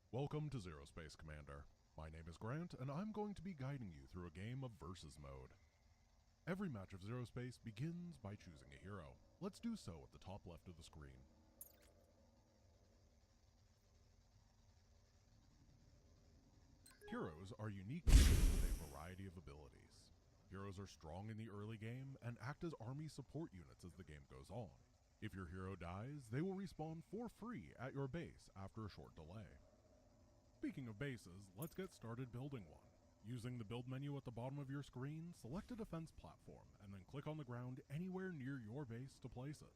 Welcome to ZeroSpace, Commander. My name is Grant, and I'm going to be guiding you through a game of versus mode. Every match of ZeroSpace begins by choosing a hero. Let's do so at the top left of the screen. Heroes are unique units with a variety of abilities. Heroes are strong in the early game and act as army support units as the game goes on. If your hero dies, they will respawn for free at your base after a short delay. Speaking of bases, let's get started building one. Using the build menu at the bottom of your screen, select a defense platform and then click on the ground anywhere near your base to place it.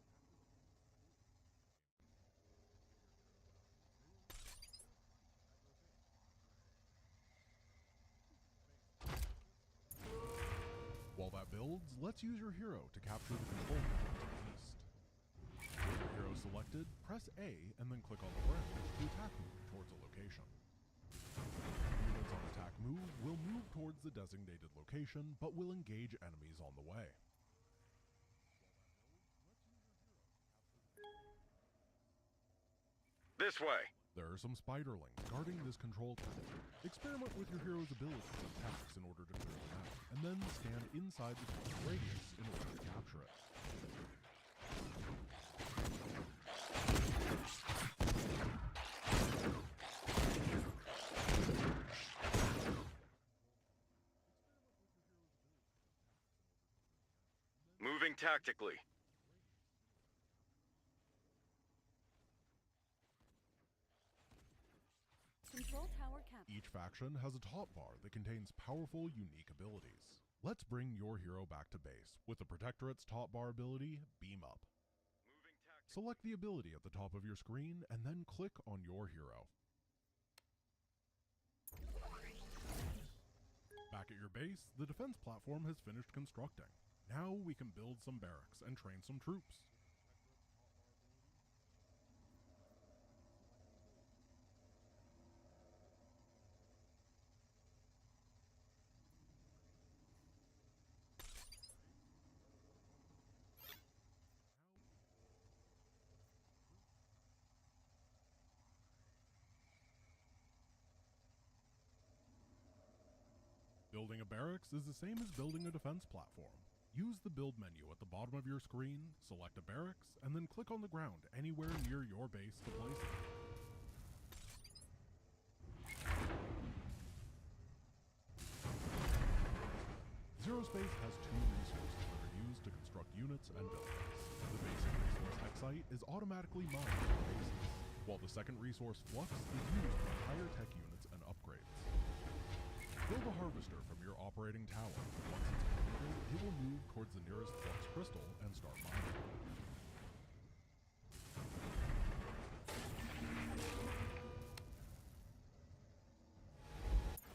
While that builds, let's use your hero to capture the control tower to the east. With your hero selected, press A and then click on the ground to attack move towards a location. Units on attack move will move towards the designated location, but will engage enemies on the way. This way! There are some spiderlings guarding this control tower. Experiment with your hero's abilities and attacks in order to clear them out, and then stand inside the tower's radius in order to capture it. Moving tactically. Control tower captured. Each faction has a top bar that contains powerful, unique abilities. Let's bring your hero back to base with the Protectorate's top bar ability, Beam Up. Select the ability at the top of your screen and then click on your hero. Back at your base, the defense platform has finished constructing. Now we can build some barracks and train some troops. Building a barracks is the same as building a defense platform. Use the build menu at the bottom of your screen, select a barracks, and then click on the ground anywhere near your base to place it. ZeroSpace has two resources that are used to construct units and buildings. The basic resource Hexite is automatically mined for bases, while the second resource Flux is used for higher tech units and upgrades. Build a harvester from your operating tower. Once it's completed, it will move towards the nearest flux crystal and start mining.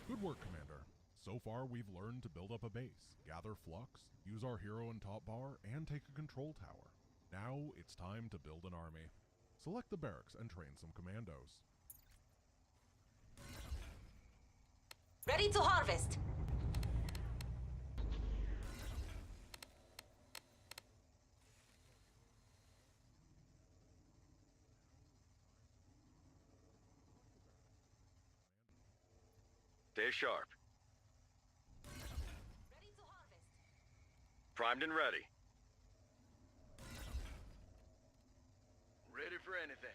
Good work, Commander. So far, we've learned to build up a base, gather flux, use our hero and top bar, and take a control tower. Now, it's time to build an army. Select the barracks and train some commandos. Ready to harvest! Stay sharp. Ready to harvest! Primed and ready. Ready for anything.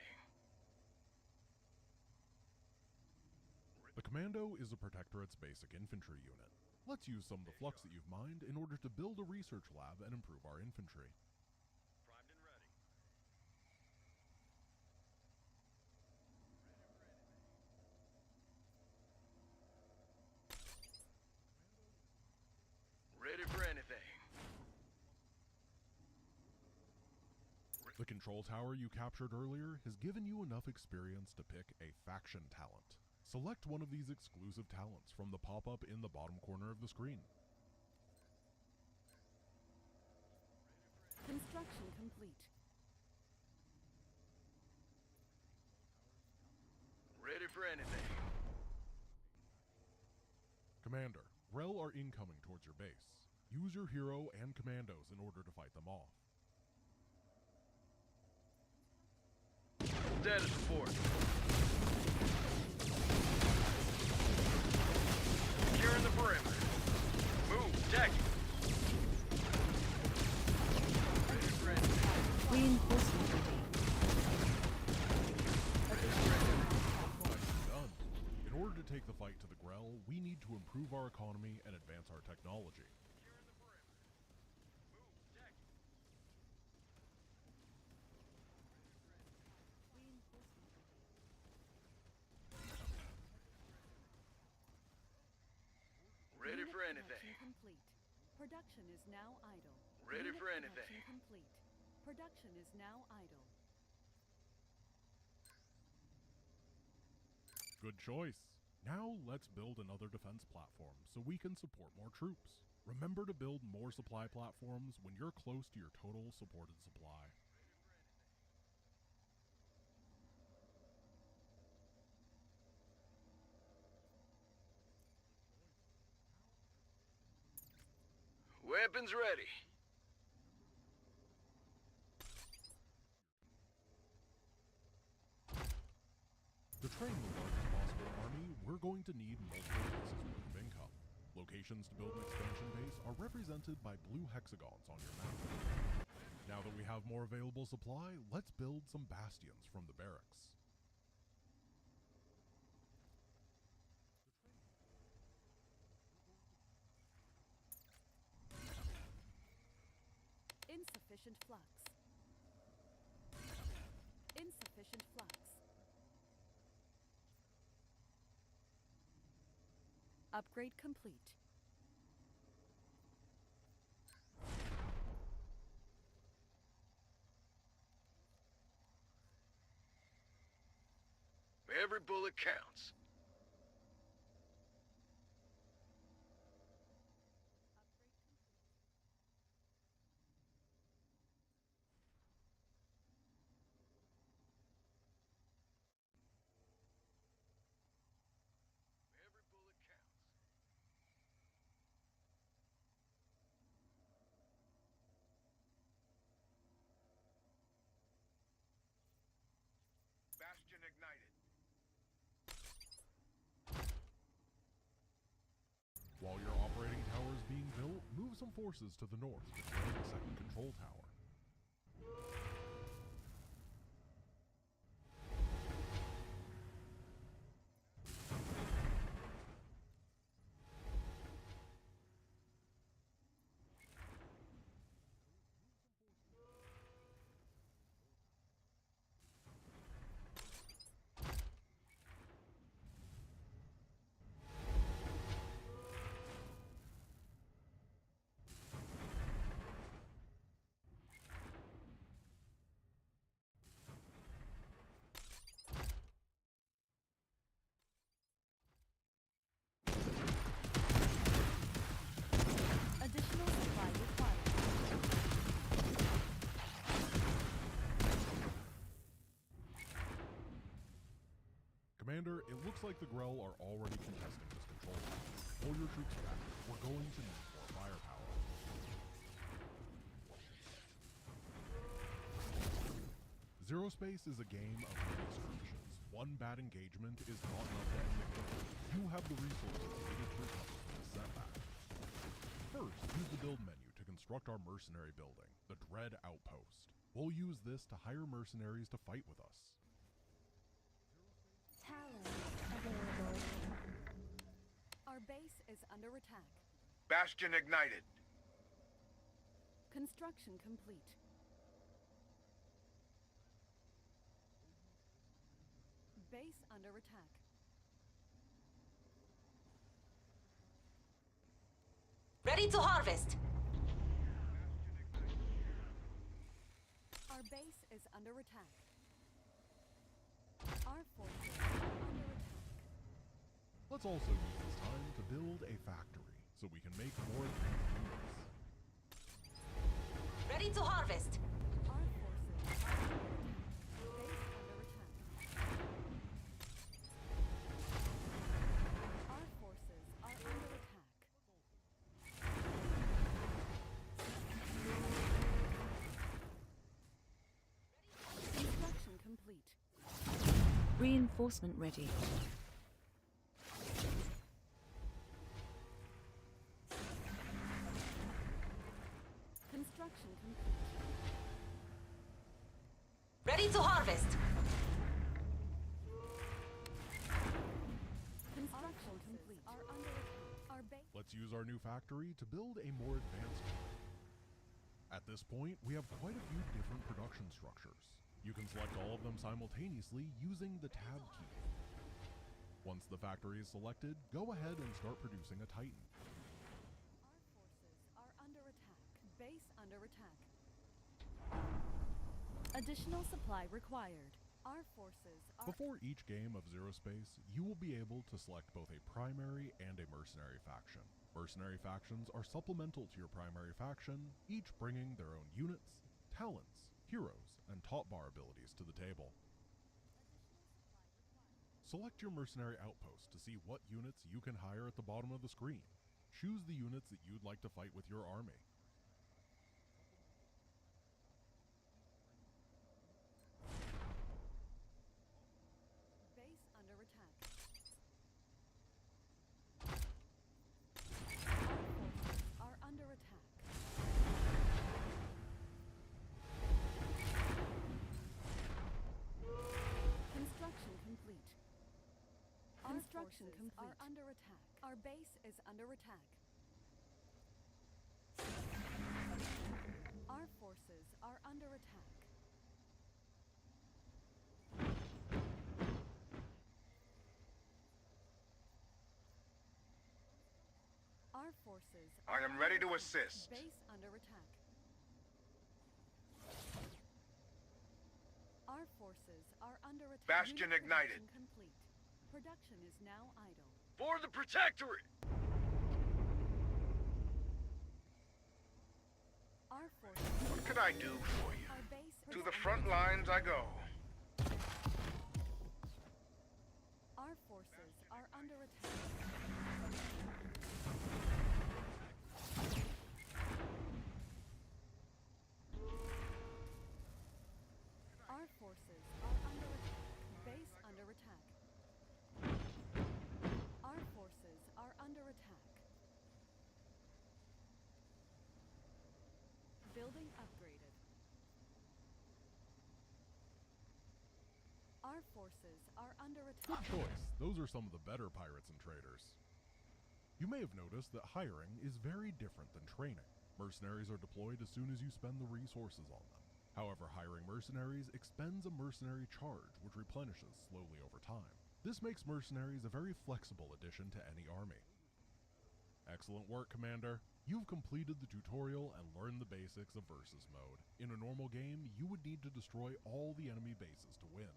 The Commando is a Protectorate's basic infantry unit. Let's use some of the flux that you've mined in order to build a research lab and improve our infantry. Primed and ready. Ready for anything. The control tower you captured earlier has given you enough experience to pick a faction talent. Select one of these exclusive talents from the pop-up in the bottom corner of the screen. Construction complete. Ready for anything. Commander, Rel are incoming towards your base. Use your hero and commandos in order to fight them off. Status report. attacking. Ready for anything. Reinforcement ready. Done. In order to take the fight to the Grell, we need to improve our economy and advance our technology. Securing the perimeter. Move, attacking. Reinforcement ready. Ready Unit for anything. production complete. Production is now idle. Ready Unit for anything. production complete. Production is now idle. Good choice. Now let's build another defense platform so we can support more troops. Remember to build more supply platforms when you're close to your total supported supply. Weapons ready. To train the largest possible army, we're going to need multiple bases worth of income. Locations to build an expansion base are represented by blue hexagons on your map. Now that we have more available supply, let's build some bastions from the barracks. Insufficient flux. Insufficient flux. Upgrade complete. Every bullet counts. Every bullet counts. Bastion ignited. While your operating tower is being built, move some forces to the north to defend the second control tower. Additional supply required. Commander, it looks like the Grell are already contesting this control tower. Pull your troops back. We're going to need more firepower. ZeroSpace is a game of many skirmishes. One bad engagement is not enough to end the game. You have the resources needed to recover from this setback. First, use the build menu to construct our mercenary building, the Dread Outpost. We'll use this to hire mercenaries to fight with us. Talent available. Our base is under attack. Bastion ignited. Construction complete. Base under attack. Ready to harvest. Our base is under attack. Our forces are under attack. Let's also use this time to build a factory so we can make more advanced units. Ready to harvest. Our forces are under attack. Base under attack. Our forces are under attack. Construction complete. Reinforcement ready. harvest. Construction complete. Are under attack. Our base. Let's use our new factory to build a more advanced one. At this point, we have quite a few different production structures. You can select all of them simultaneously using the Tab key. Once the factory is selected, go ahead and start producing a Titan. Our forces are under attack. Base under attack. Additional supply required. Our forces are. Before each game of ZeroSpace, you will be able to select both a primary and a mercenary faction. Mercenary factions are supplemental to your primary faction, each bringing their own units, talents, heroes, and top bar abilities to the table. Select your mercenary outpost to see what units you can hire at the bottom of the screen. Choose the units that you'd like to fight with your army. Base under attack. Our forces are under attack. Construction complete. Construction complete. Are under attack. Our base is under attack. Our forces are under attack. Our forces. I am ready to assist. Base under attack. Our forces are under attack. Bastion Unit ignited. production complete. Production is now idle. For the Protectorate! Our forces. What can I do for you? Our base To is the under front attack. lines I go. Our forces are under attack. Our forces are under attack. Base under attack. Our forces are under attack. Building upgraded. Our forces are under Good attack. choice. Those are some of the better pirates and traders. You may have noticed that hiring is very different than training. Mercenaries are deployed as soon as you spend the resources on them. However, hiring mercenaries expends a mercenary charge, which replenishes slowly over time. This makes mercenaries a very flexible addition to any army. Excellent work, Commander. You've completed the tutorial and learned the basics of versus mode. In a normal game, you would need to destroy all the enemy bases to win.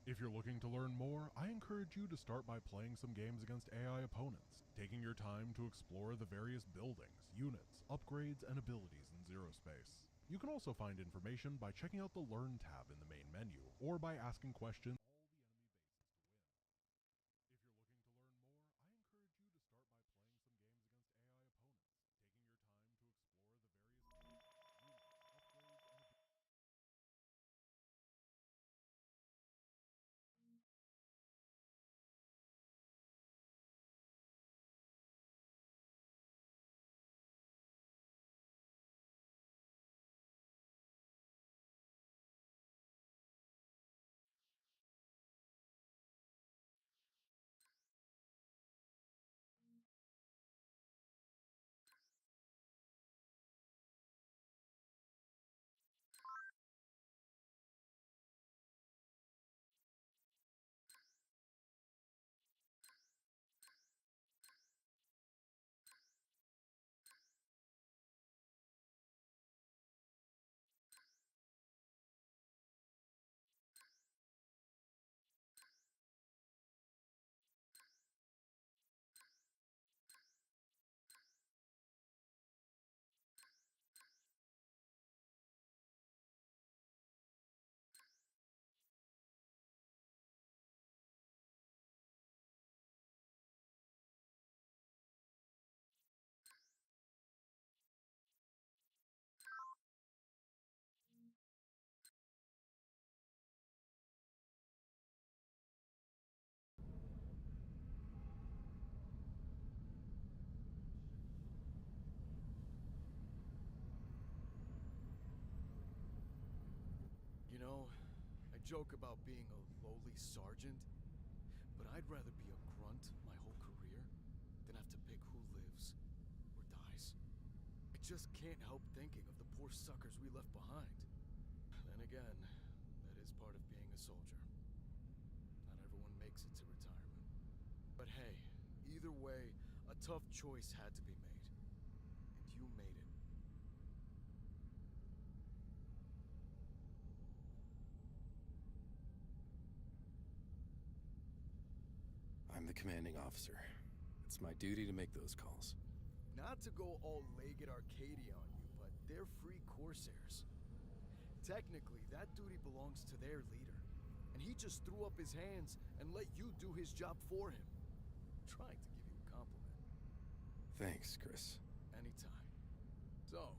If you're looking to learn more, I encourage you to start by playing some games against AI opponents, taking your time to explore the various buildings, units, upgrades, and abilities in ZeroSpace. You can also find information by checking out the Learn tab in the main menu, or by asking questions joke about being a lowly sergeant, but I'd rather be a grunt my whole career than have to pick who lives or dies. I just can't help thinking of the poor suckers we left behind. Then again, that is part of being a soldier. Not everyone makes it to retirement. But hey, either way, a tough choice had to be made. And you made it. I'm the commanding officer. It's my duty to make those calls. Not to go all Legged Arcadia on you, but they're free Corsairs. Technically, that duty belongs to their leader, and he just threw up his hands and let you do his job for him. Trying to give you a compliment. Thanks, Chris. Anytime. So,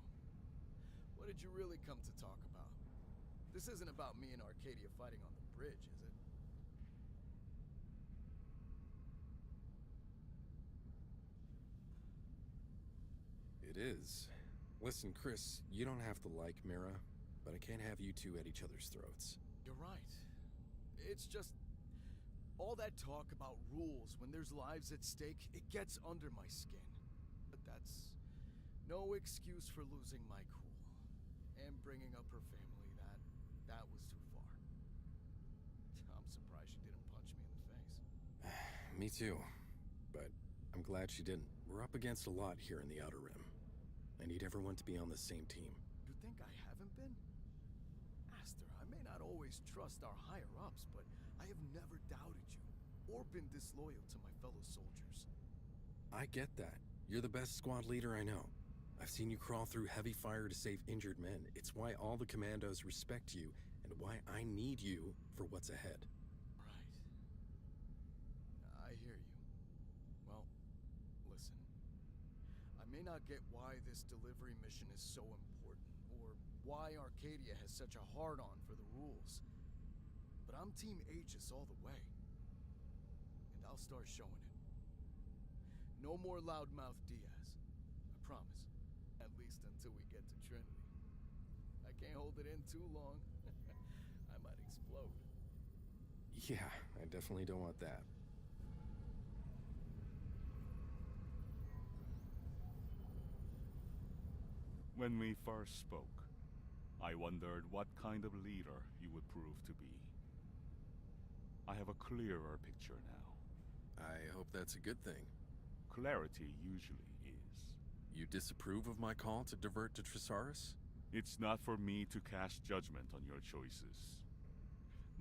what did you really come to talk about? This isn't about me and Arcadia fighting on the bridge, is it? It is. Listen, Chris, you don't have to like Mira, but I can't have you two at each other's throats. You're right. It's just... all that talk about rules when there's lives at stake, it gets under my skin. But that's no excuse for losing my cool. And bringing up her family, that was too far. I'm surprised she didn't punch me in the face. Me too. But I'm glad she didn't. We're up against a lot here in the Outer Rim. I need everyone to be on the same team. You think I haven't been? Aster, I may not always trust our higher-ups, but I have never doubted you, or been disloyal to my fellow soldiers. I get that. You're the best squad leader I know. I've seen you crawl through heavy fire to save injured men. It's why all the commandos respect you, and why I need you for what's ahead. Right. I hear you. Well, listen. I may not get why this delivery mission is so important, or why Arcadia has such a hard-on for the rules. But I'm Team Aegis all the way. And I'll start showing it. No more loudmouth Diaz. I promise. At least until we get to Trinity. I can't hold it in too long. I might explode. Yeah, I definitely don't want that. When we first spoke, I wondered what kind of leader you would prove to be. I have a clearer picture now. I hope that's a good thing. Clarity usually is. You disapprove of my call to divert to Tresaris? It's not for me to cast judgment on your choices.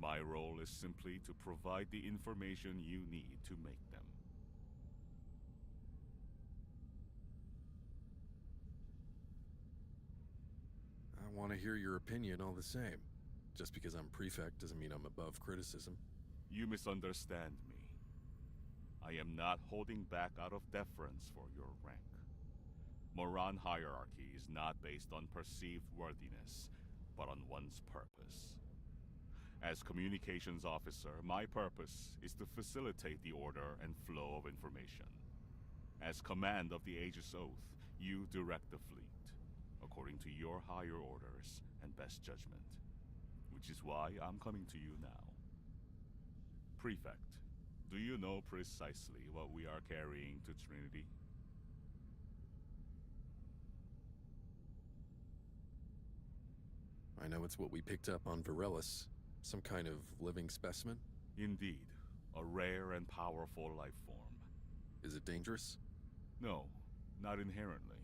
My role is simply to provide the information you need to make them. I want to hear your opinion all the same. Just because I'm prefect doesn't mean I'm above criticism. You misunderstand me. I am not holding back out of deference for your rank. Moran hierarchy is not based on perceived worthiness, but on one's purpose. As communications officer, my purpose is to facilitate the order and flow of information. As command of the Aegis Oath, you direct the fleet, according to your higher orders and best judgment. Which is why I'm coming to you now. Prefect, do you know precisely what we are carrying to Trinity? I know it's what we picked up on Virelis. Some kind of living specimen? Indeed, a rare and powerful life form. Is it dangerous? No, not inherently.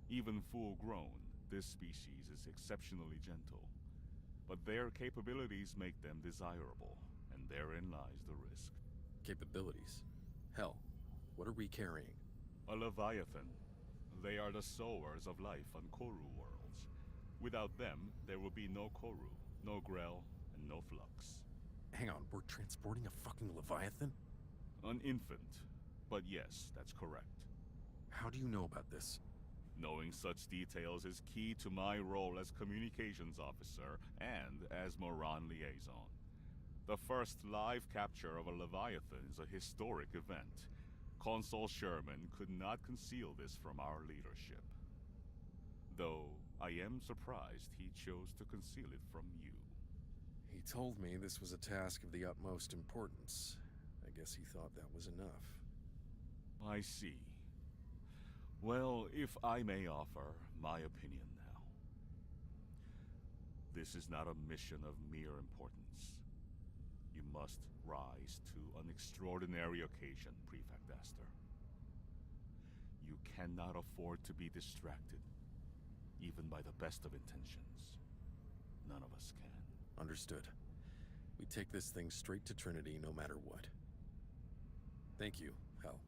Even full-grown, this species is exceptionally gentle. But their capabilities make them desirable, and therein lies the risk. Capabilities? Hell, what are we carrying? A Leviathan. They are the sowers of life on Koru worlds. Without them, there will be no Koru, no Grell, and no Flux. Hang on, we're transporting a fucking Leviathan? An infant. But yes, that's correct. How do you know about this? Knowing such details is key to my role as communications officer and as Moran liaison. The first live capture of a Leviathan is a historic event. Consul Sherman could not conceal this from our leadership. Though I am surprised he chose to conceal it from you. He He told me this was a task of the utmost importance. I guess he thought that was enough. I see. Well, if I may offer my opinion now. This is not a mission of mere importance. You must rise to an extraordinary occasion, Prefect Astor. You cannot afford to be distracted, even by the best of intentions. None of us can. Understood. We take this thing straight to Trinity no matter what. Thank you, Hal.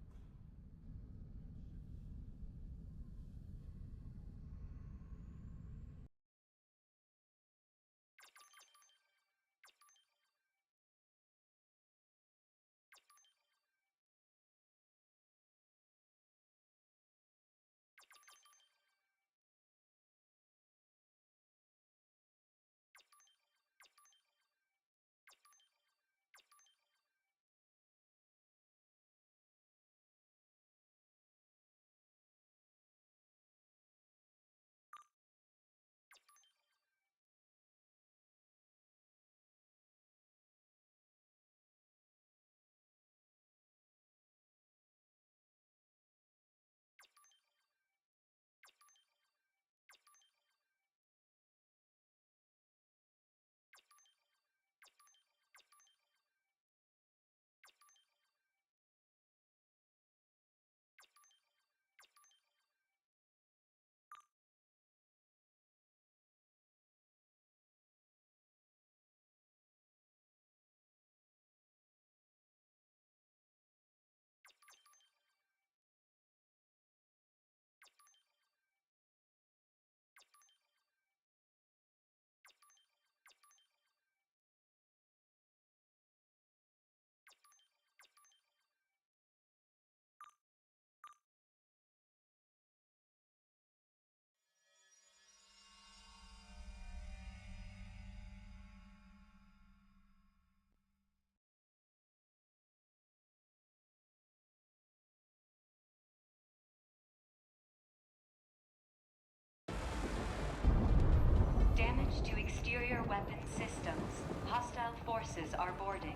Damage to exterior weapon systems. Hostile forces are boarding.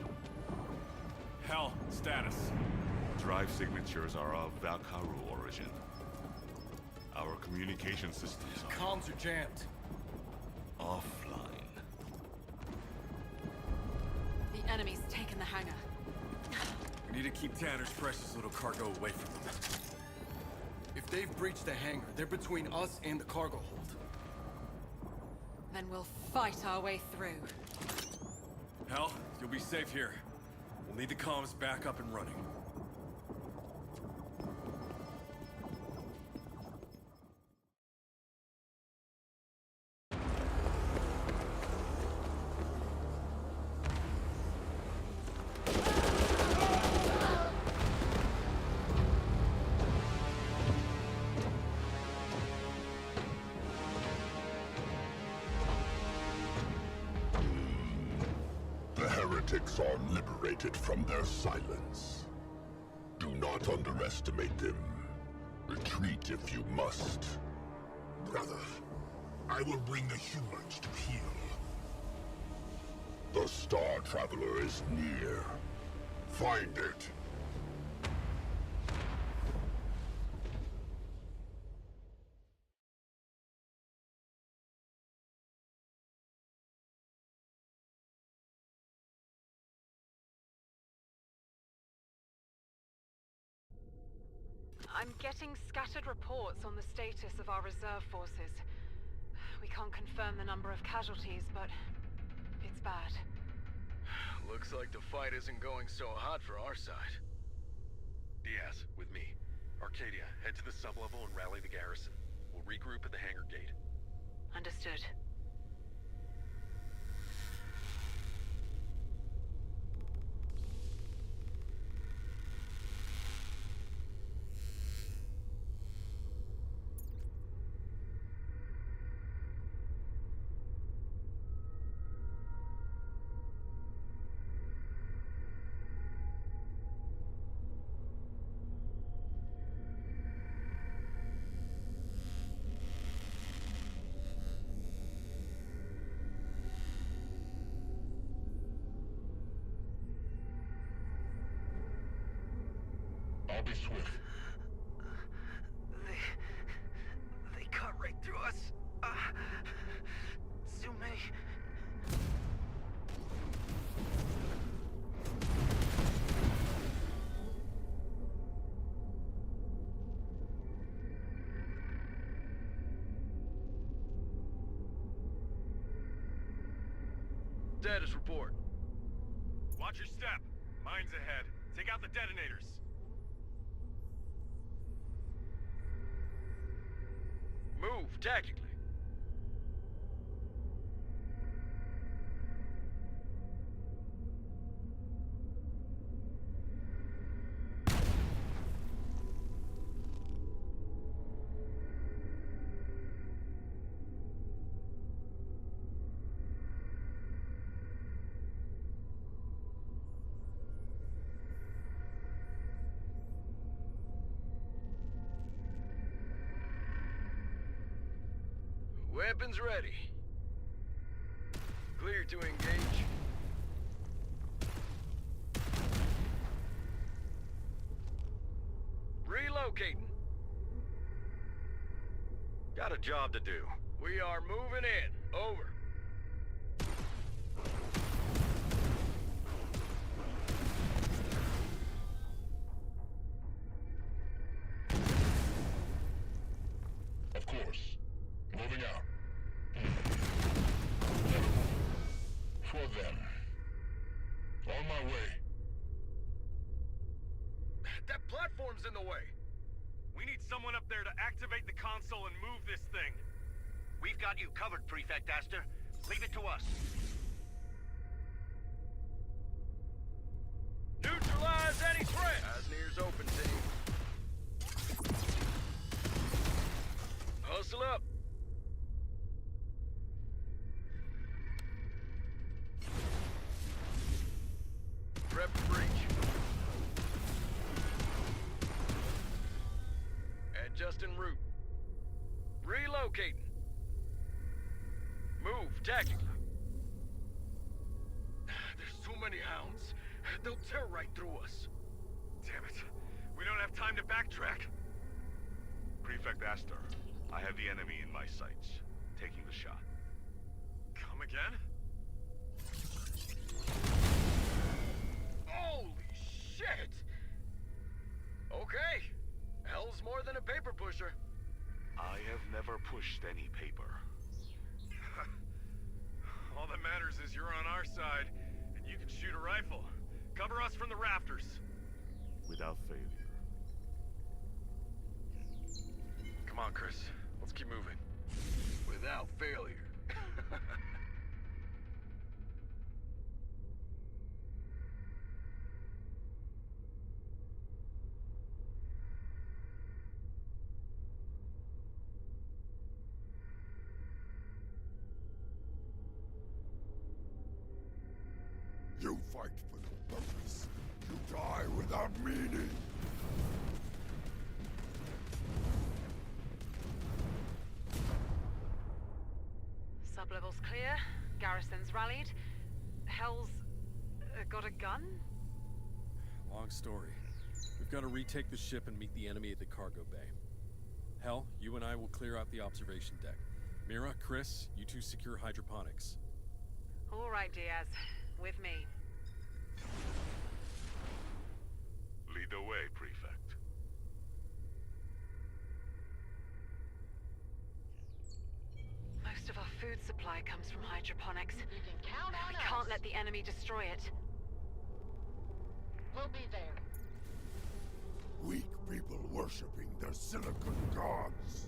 Hell, status. Drive signatures are of Valkaru origin. Our communication systems are Comms are jammed. offline. The enemy's taken the hangar. We need to keep Tanner's precious little cargo away from them. If they've breached the hangar, they're between us and the cargo hold. Then we'll fight our way through. Hell, you'll be safe here. We'll need the comms back up and running. The heretics are liberated from their silence. Do not underestimate them. Retreat if you must. Brother, I will bring the humans to heal. The Star Traveler is near. Find it. I'm getting scattered reports on the status of our reserve forces. We can't confirm the number of casualties, but it's bad. Looks like the fight isn't going so hot for our side. Diaz, with me. Arcadia, head to the sublevel and rally the garrison. We'll regroup at the hangar gate. Understood. I'll be swift. They cut right through us. So many. Status report. Watch your step. Mine's ahead. Take out the detonators. Move tactically. Weapons ready. Clear to engage. Relocating. Got a job to do. We are moving in. Over. Of course. Moving out. For them. On my way. That platform's in the way. We need someone up there to activate the console and move this thing. We've got you covered, Prefect Aster. Leave it to us. Neutralize any threat! Asnir's open, team. Hustle up. Prep for breach. And just en route. Relocating. Move tactically. There's so many hounds. They'll tear right through us. Damn it. We don't have time to backtrack. Prefect Aster, I have the enemy in my sights. Taking the shot. Come again? Holy shit! Okay. Hell's more than a paper pusher. I have never pushed any paper. All that matters is you're on our side, and you can shoot a rifle. Cover us from the rafters. Without failure. Come on, Chris. Let's keep moving. Without failure. You fight for no purpose. You die without meaning. Sublevel's clear. Garrison's rallied. Hell's got a gun? Long story. We've got to retake the ship and meet the enemy at the cargo bay. Hell, you and I will clear out the observation deck. Mira, Chris, you two secure hydroponics. All right, Diaz. With me. Lead the way, Prefect. Most of our food supply comes from hydroponics. You can count on We us. can't let the enemy destroy it. We'll be there. Weak people worshipping their silicon gods.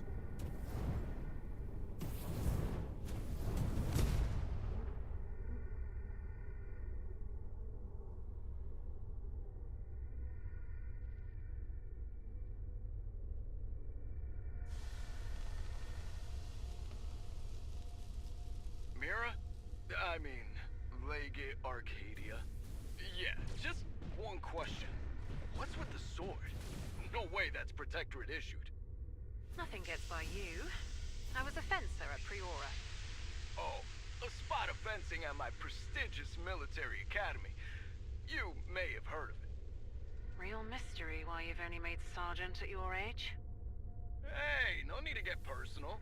Mira? I mean, Legate Arcadia. Yeah, just one question. What's with the sword? No way that's Protectorate issued. Nothing gets by you. I was a fencer at Priora. Oh, a spot of fencing at my prestigious military academy. You may have heard of it. Real mystery why you've only made sergeant at your age. Hey, no need to get personal.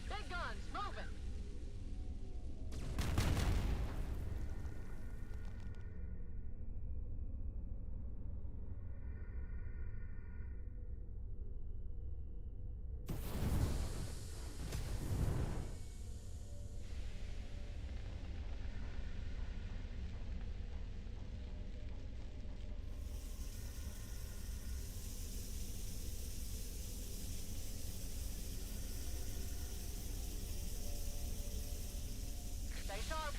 Big guns, moving! Stay sharp.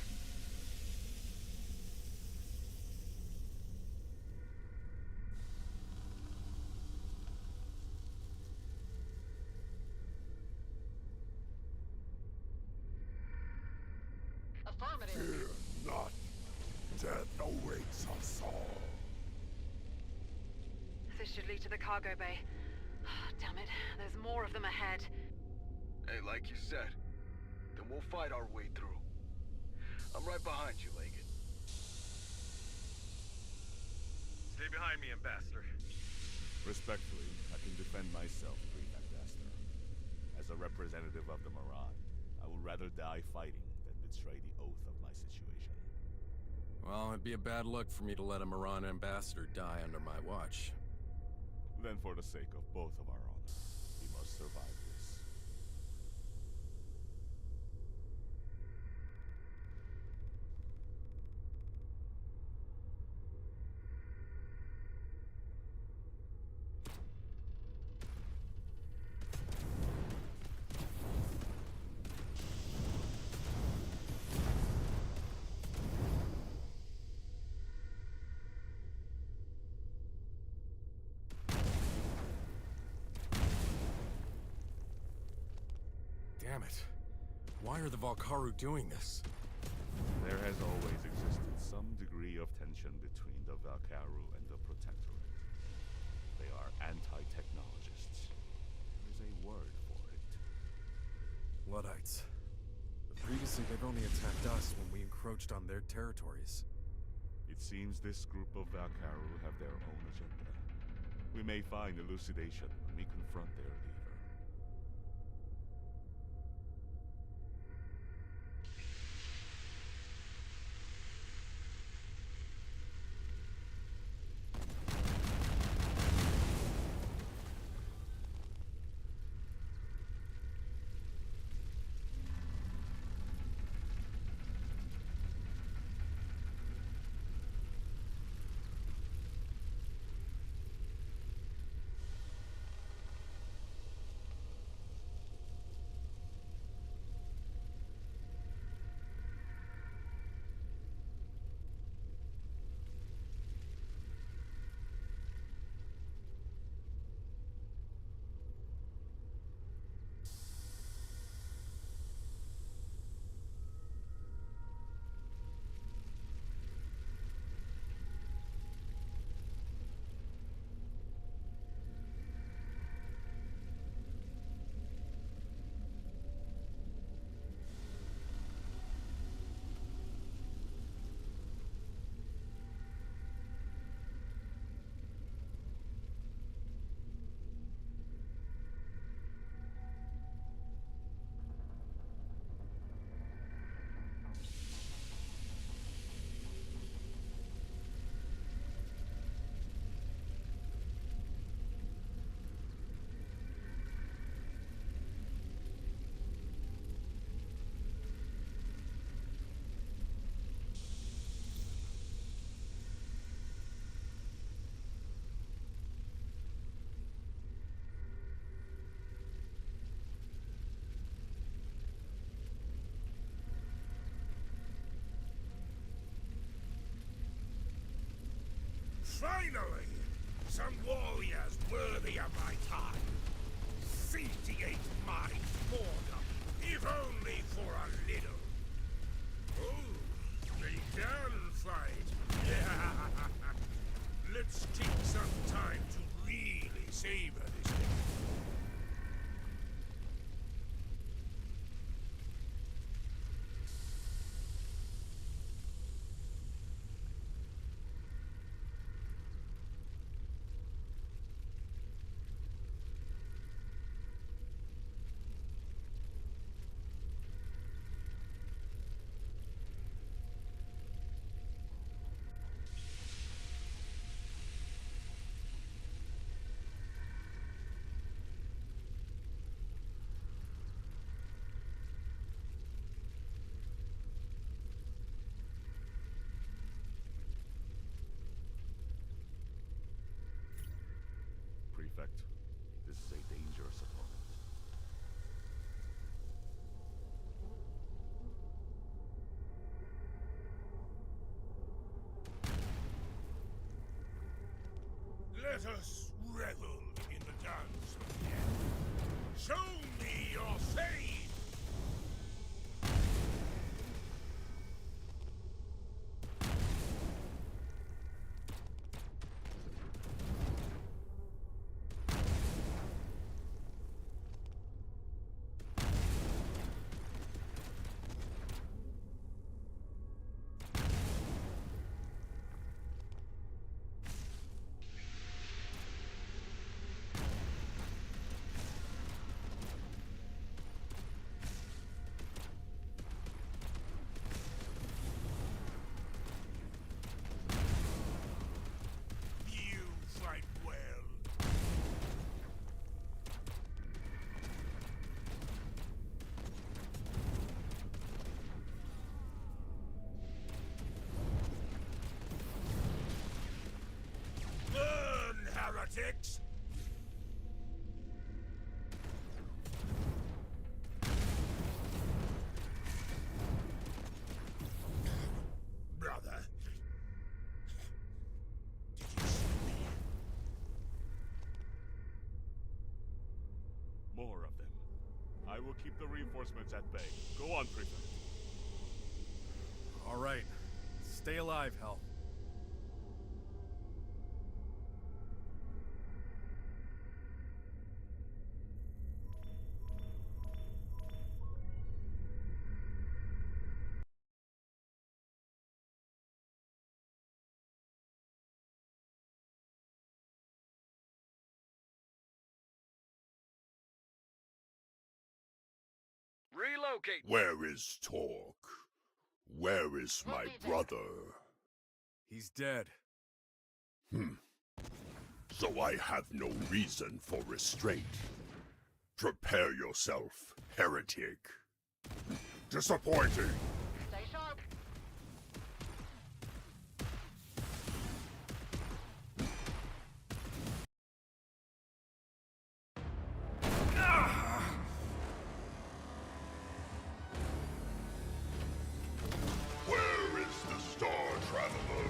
Affirmative. Fear not. Death awaits us all. This should lead to the cargo bay. Damn it, there's more of them ahead. Hey, like you said, then we'll fight our way through. I'm right behind you, Leggett. Stay behind me, Ambassador. Respectfully, I can defend myself, Prefect Aster. As a representative of the Moran, I would rather die fighting than betray the oath of my situation. Well, it'd be a bad look for me to let a Moran ambassador die under my watch. Then for the sake of both of our honor, we must survive this. Damn it. Why are the Valkaru doing this? There has always existed some degree of tension between the Valkaru and the Protectorate. They are anti-technologists. There is a word for it. Luddites. But previously, they've only attacked us when we encroached on their territories. It seems this group of Valkaru have their own agenda. We may find elucidation when we confront their leader. Finally! Some warriors worthy of my time. Satiate my boredom, if only for a little. Oh, they can fight. Let's take some time to really savor this thing. Prefect. This is a dangerous opponent. Let us revel in the dance of death. Show me your fate! Heretics! Brother, did you see me? More of them. I will keep the reinforcements at bay. Go on, Prefect. All right. Stay alive, Hell. Relocate. Where is Torque? Where is my brother? He's dead. So I have no reason for restraint. Prepare yourself, heretic. Disappointing. Stay sharp. Where is the Star Traveler?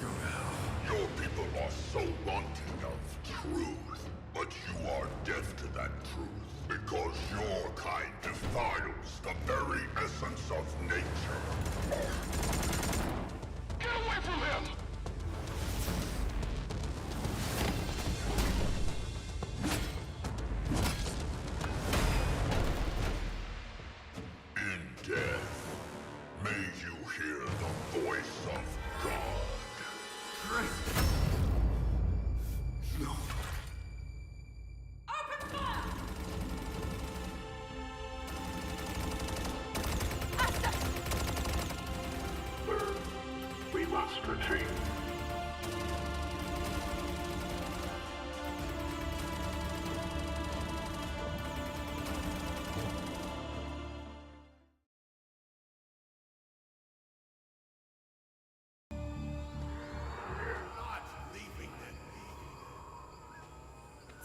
Go to hell. Your people are so wanting of truth, but you are deaf to that truth because your kind defiles the very essence of nature. Get away from him! In death, may you hear the voice of God. Chris! No. Open fire! We must retreat.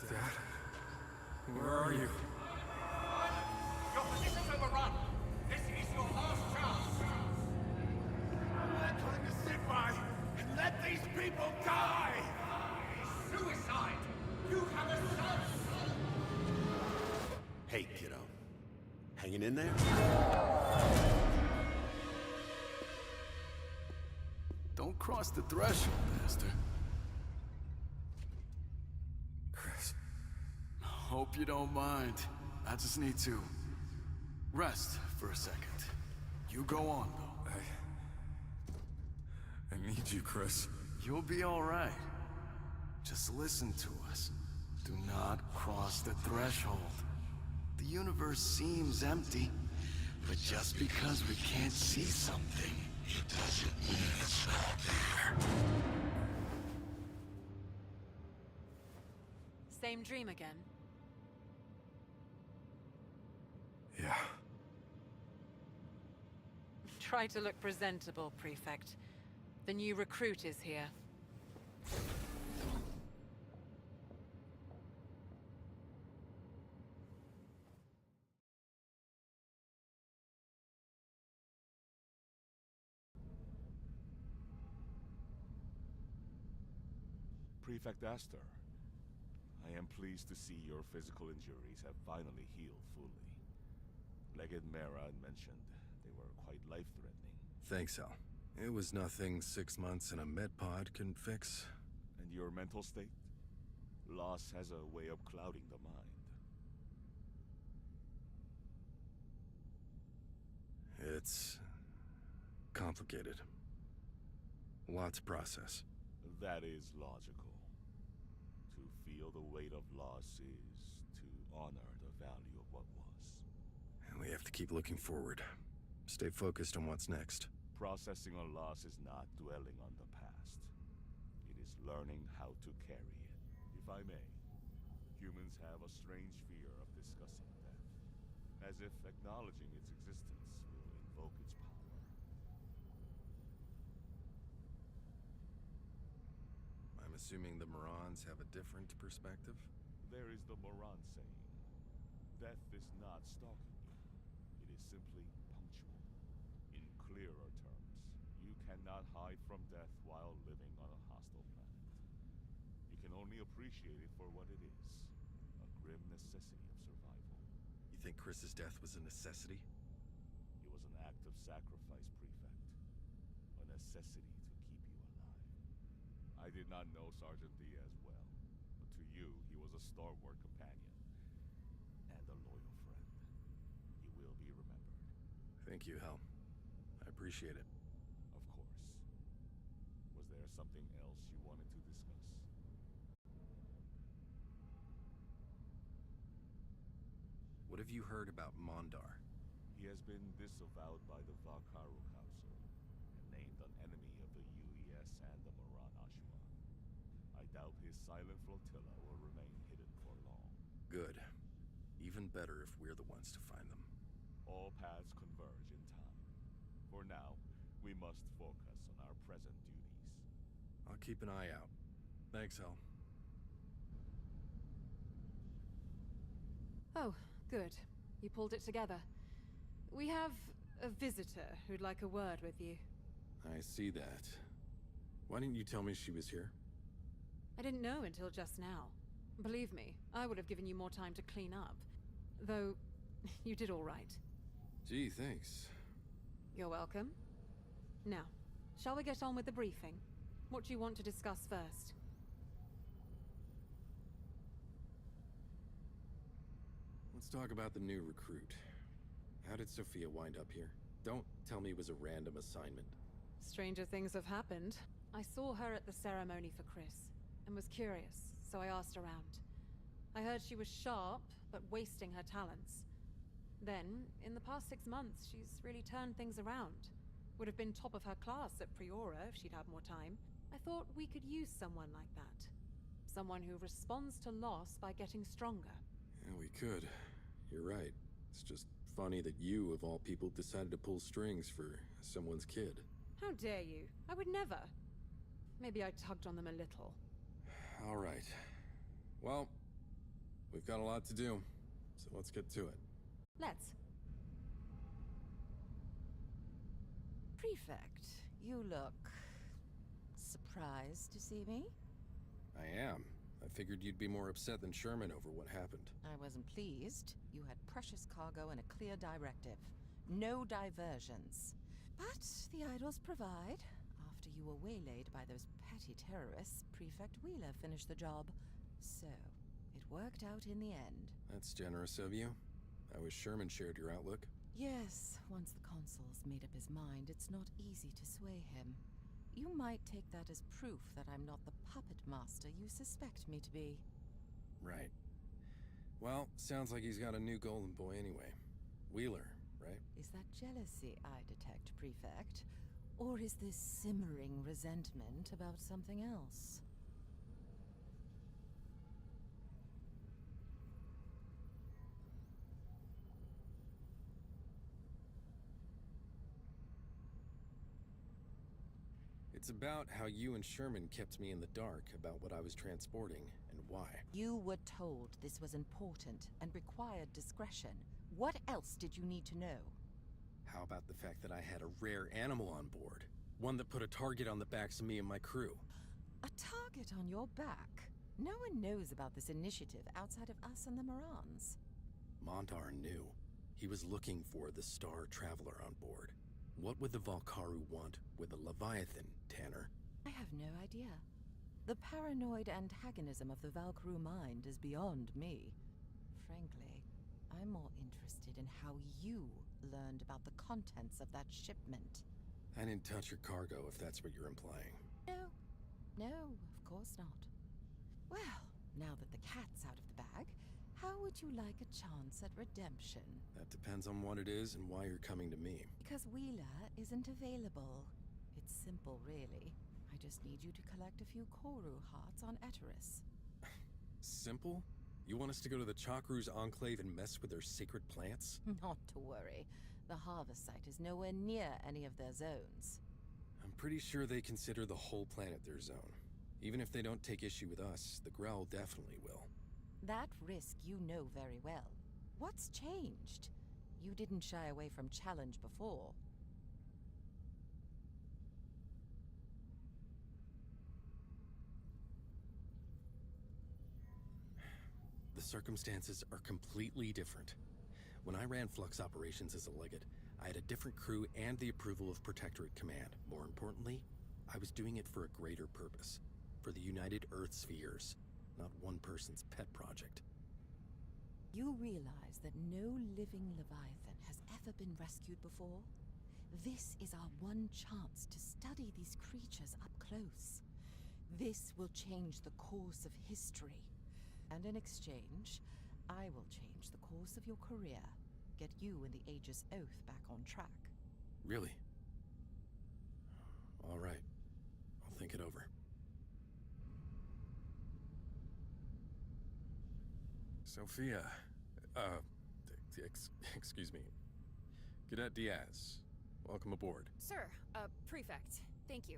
Dad? Where are you? Your position's overrun. This is your last chance. We're trying to sit by and let these people die! Suicide. You have a son. Hey, kiddo. Hanging in there? Don't cross the threshold, Master. Chris. Hope you don't mind. I just need to rest for a second. You go on, though. I need you, Chris. You'll be all right. Just listen to us. Do not cross the threshold. The universe seems empty, but just because we can't see something, it doesn't mean it's not there. Same dream again? Yeah. Try to look presentable, Prefect. The new recruit is here. Prefect Astor, I am pleased to see your physical injuries have finally healed fully. Legate Mera mentioned they were quite life-threatening. Thanks, Al. It was nothing 6 months in a med pod couldn't fix. And your mental state? Loss has a way of clouding the mind. It's complicated. Lots to process. That is logical. To feel the weight of loss is to honor the value of what was. And we have to keep looking forward. Stay focused on what's next. Processing a loss is not dwelling on the past. It is learning how to carry it. If I may, humans have a strange fear of discussing death, as if acknowledging its existence will invoke its power. I'm assuming the Morons have a different perspective? There is the Moran saying, death is not stalking you. It is simply punctual. In clearer terms, you cannot hide from death while living on a hostile planet. You can only appreciate it for what it is, a grim necessity of survival. You think Chris's death was a necessity? It was an act of sacrifice, Prefect. A necessity to keep you alive. I did not know Sergeant Diaz well, but to you, he was a stalwart companion. And a loyal friend. He will be remembered. Thank you, Hal. I appreciate it. Of course. Was there something else you wanted to discuss? What have you heard about Mondar? He has been disavowed by the Vakaru Council, and named an enemy of the UES and the Moran Ashua. I doubt his silent flotilla will remain hidden for long. Good. Even better if we're the ones to find them. All paths converge in time. For now, we must focus on our present duties. I'll keep an eye out. Thanks, Hal. Oh, good. You pulled it together. We have a visitor who'd like a word with you. I see that. Why didn't you tell me she was here? I didn't know until just now. Believe me, I would have given you more time to clean up. Though, you did all right. Gee, thanks. You're welcome. Now, shall we get on with the briefing? What do you want to discuss first? Let's talk about the new recruit. How did Sophia wind up here? Don't tell me it was a random assignment. Stranger things have happened. I saw her at the ceremony for Chris, and was curious, so I asked around. I heard she was sharp, but wasting her talents. Then, in the past 6 months, she's really turned things around. Would have been top of her class at Priora if she'd had more time. I thought we could use someone like that. Someone who responds to loss by getting stronger. Yeah, we could. You're right. It's just funny that you, of all people, decided to pull strings for someone's kid. How dare you? I would never. Maybe I tugged on them a little. All right. Well, we've got a lot to do, so let's get to it. Let's. Prefect, you look surprised to see me? I am. I figured you'd be more upset than Sherman over what happened. I wasn't pleased. You had precious cargo and a clear directive. No diversions. But the idols provide. After you were waylaid by those petty terrorists, Prefect Wheeler finished the job. So, it worked out in the end. That's generous of you. I wish Sherman shared your outlook. Yes, once the consul's made up his mind, it's not easy to sway him. You might take that as proof that I'm not the puppet master you suspect me to be. Right. Well, sounds like he's got a new golden boy anyway. Wheeler, right? Is that jealousy I detect, Prefect? Or is this simmering resentment about something else? It It's about how you and Sherman kept me in the dark about what I was transporting and why. You were told this was important and required discretion. What else did you need to know? How about the fact that I had a rare animal on board? One that put a target on the backs of me and my crew. A target on your back? No one knows about this initiative outside of us and the Morans. Mondar knew. He was looking for the Star Traveler on board. What would the Valkaru want with a Leviathan, Tanner? I have no idea. The paranoid antagonism of the Valkyrie mind is beyond me. Frankly, I'm more interested in how you learned about the contents of that shipment. I didn't touch your cargo, if that's what you're implying. No, of course not. Well, now that the cat's out of the bag, how would you like a chance at redemption? That depends on what it is and why you're coming to me. Because Wheeler isn't available. It's simple, really. I just need you to collect a few Koru hearts on Eteris. Simple? You want us to go to the Chakru's enclave and mess with their sacred plants? Not to worry. The harvest site is nowhere near any of their zones. I'm pretty sure they consider the whole planet their zone. Even if they don't take issue with us, the Growl definitely will. That risk you know very well. What's changed? You didn't shy away from challenge before. The circumstances are completely different. When I ran Flux operations as a legate, I had a different crew and the approval of Protectorate Command. More importantly, I was doing it for a greater purpose. For the United Earth Spheres, not one person's pet project. You realize that no living Leviathan has ever been rescued before? This is our one chance to study these creatures up close. This will change the course of history. And in exchange, I will change the course of your career. Get you and the Aegis Oath back on track. Really? All right. I'll think it over. Sophia, excuse me. Cadet Diaz, welcome aboard. Sir, Prefect, thank you.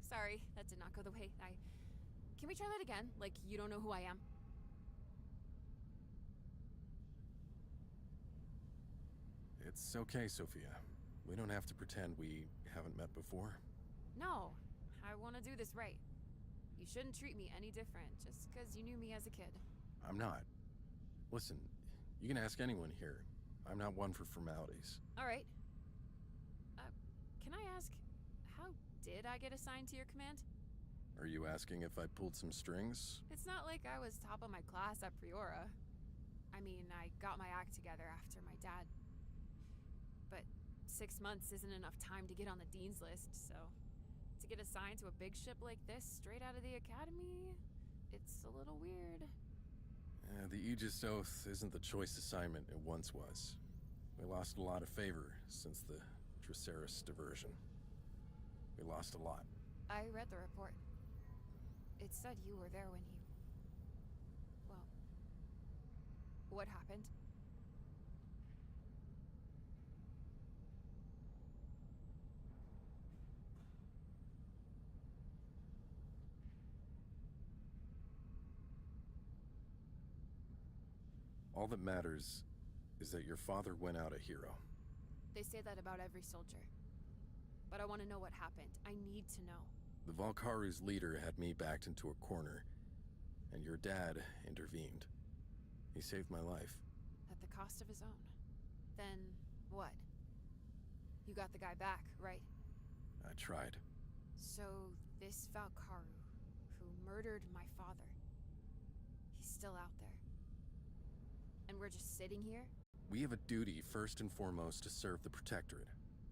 Sorry, that did not go the way Can we try that again? Like, you don't know who I am? It's okay, Sophia. We don't have to pretend we haven't met before. No, I want to do this right. You shouldn't treat me any different just because you knew me as a kid. I'm not. Listen, you can ask anyone here. I'm not one for formalities. All right. Can I ask, how did I get assigned to your command? Are you asking if I pulled some strings? It's not like I was top of my class at Priora. I mean, I got my act together after my dad. But 6 months isn't enough time to get on the Dean's list, so to get assigned to a big ship like this straight out of the academy, it's a little weird. The Aegis Oath isn't the choice assignment it once was. We lost a lot of favor since the Dracaris diversion. We lost a lot. I read the report. It said you were there when he... Well... What happened? All that matters is that your father went out a hero. They say that about every soldier. But I want to know what happened. I need to know. The Valkaru's leader had me backed into a corner, and your dad intervened. He saved my life. At the cost of his own. Then, what? You got the guy back, right? I tried. So, this Valkaru, who murdered my father, he's still out there. And we're just sitting here? We have a duty, first and foremost, to serve the Protectorate.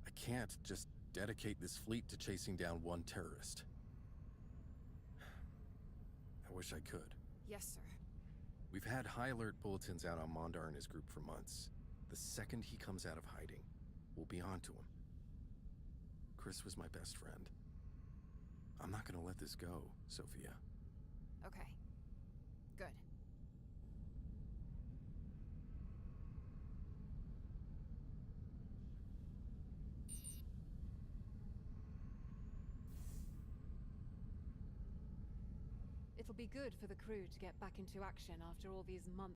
I can't just dedicate this fleet to chasing down one terrorist. I wish I could. Yes, sir. We've had high alert bulletins out on Mondar and his group for months. The second he comes out of hiding, we'll be on to him. Chris was my best friend. I'm not gonna let this go, Sophia. Okay. Good. It'll be good for the crew to get back into action after all these months.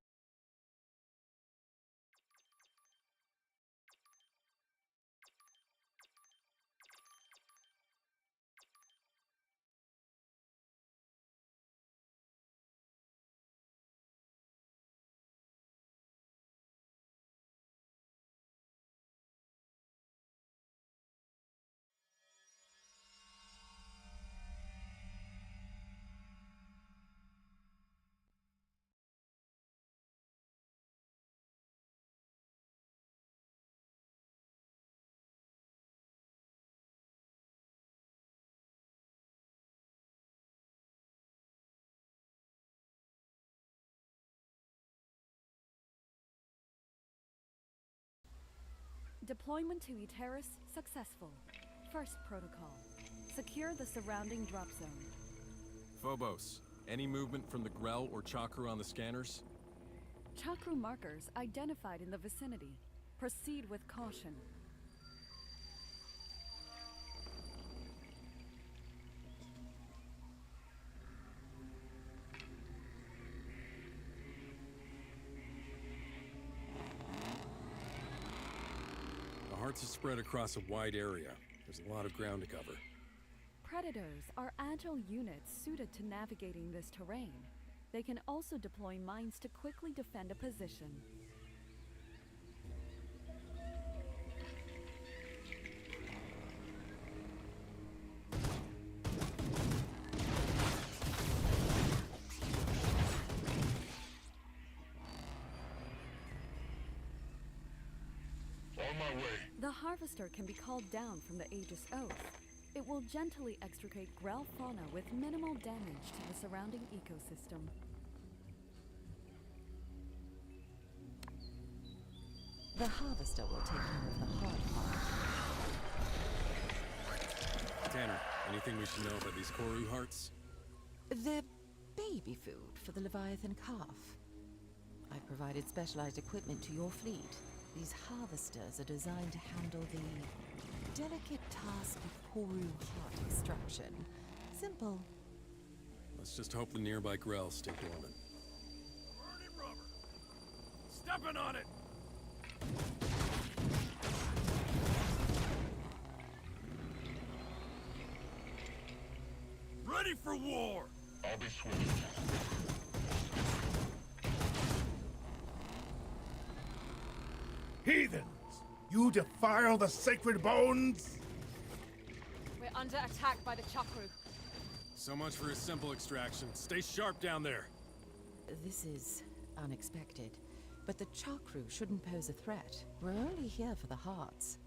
Deployment to Eteris successful. First protocol. Secure the surrounding drop zone. Phobos, any movement from the Grell or Chakra on the scanners? Chakra markers identified in the vicinity. Proceed with caution. The hearts are spread across a wide area. There's a lot of ground to cover. Predators are agile units suited to navigating this terrain. They can also deploy mines to quickly defend a position. On my way. The Harvester can be called down from the Aegis Oath. It will gently extricate Grell fauna with minimal damage to the surrounding ecosystem. The Harvester will take care of the hard part. Tanner, anything we should know about these Koru hearts? They're baby food for the Leviathan calf. I've provided specialized equipment to your fleet. These harvesters are designed to handle the delicate task of Koru heart extraction. Simple. Let's just hope the nearby Grell stay dormant. Burning rubber! Stepping on it! Ready for war! I'll be swift. Heathens! You defile the sacred bones? We're under attack by the Chakru. So much for a simple extraction. Stay sharp down there. This is unexpected, but the Chakru shouldn't pose a threat. We're only here for the hearts.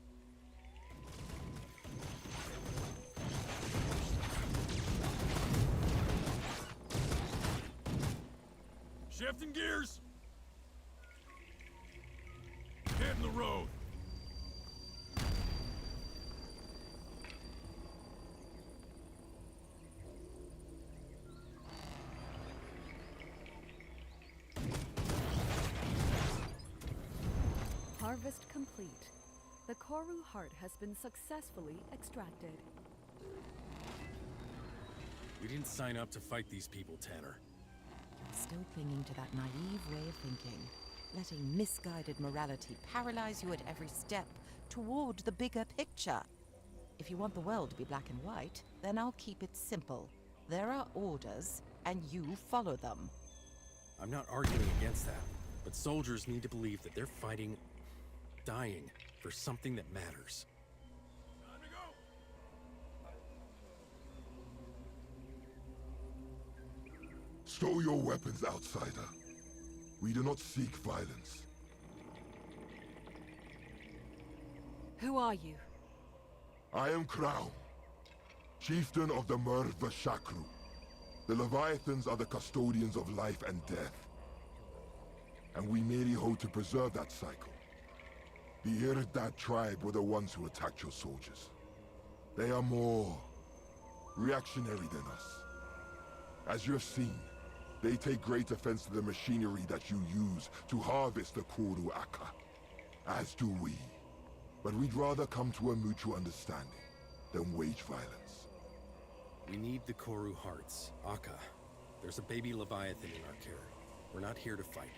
Shifting gears! Hitting the road! Harvest complete. The Koru heart has been successfully extracted. We didn't sign up to fight these people, Tanner. Still clinging to that naive way of thinking. Letting misguided morality paralyze you at every step toward the bigger picture. If you want the world to be black and white, then I'll keep it simple. There are orders, and you follow them. I'm not arguing against that, but soldiers need to believe that they're fighting, dying, for something that matters. Time to go! Stow your weapons, outsider. We do not seek violence. Who are you? I am Crown, chieftain of the Merva Shakru. The Leviathans are the custodians of life and death. And we merely hope to preserve that cycle. The Iridad tribe were the ones who attacked your soldiers. They are more reactionary than us. As you have seen, they take great offense to the machinery that you use to harvest the Koru Aka. As do we. But we'd rather come to a mutual understanding than wage violence. We need the Koru hearts, Aka. There's a baby Leviathan in our care. We're not here to fight.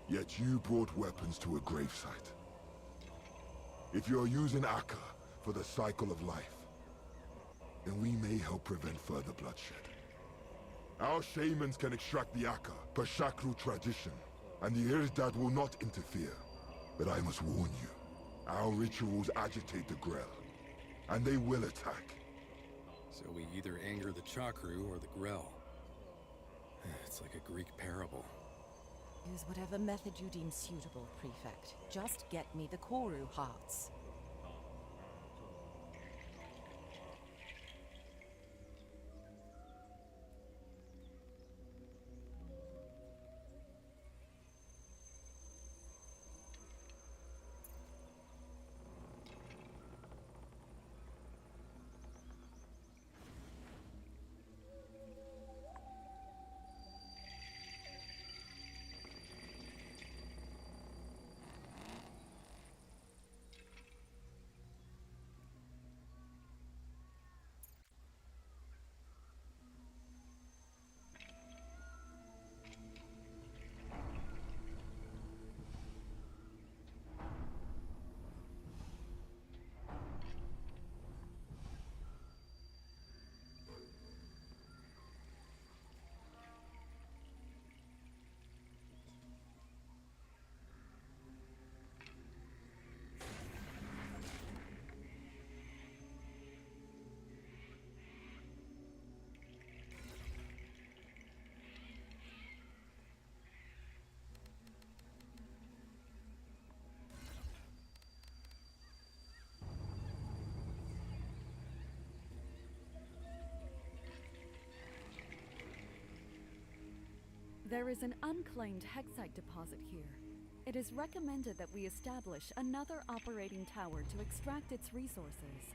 Yet you brought weapons to a gravesite. If you're using Akka for the cycle of life, then we may help prevent further bloodshed. Our shamans can extract the Akka per Shakru tradition, and the Irdad will not interfere. But I must warn you, our rituals agitate the Grell, and they will attack. So we either anger the Chakru or the Grell. It's like a Greek parable. Use whatever method you deem suitable, Prefect. Just get me the Koru hearts. There is an unclaimed Hexite deposit here. It is recommended that we establish another operating tower to extract its resources.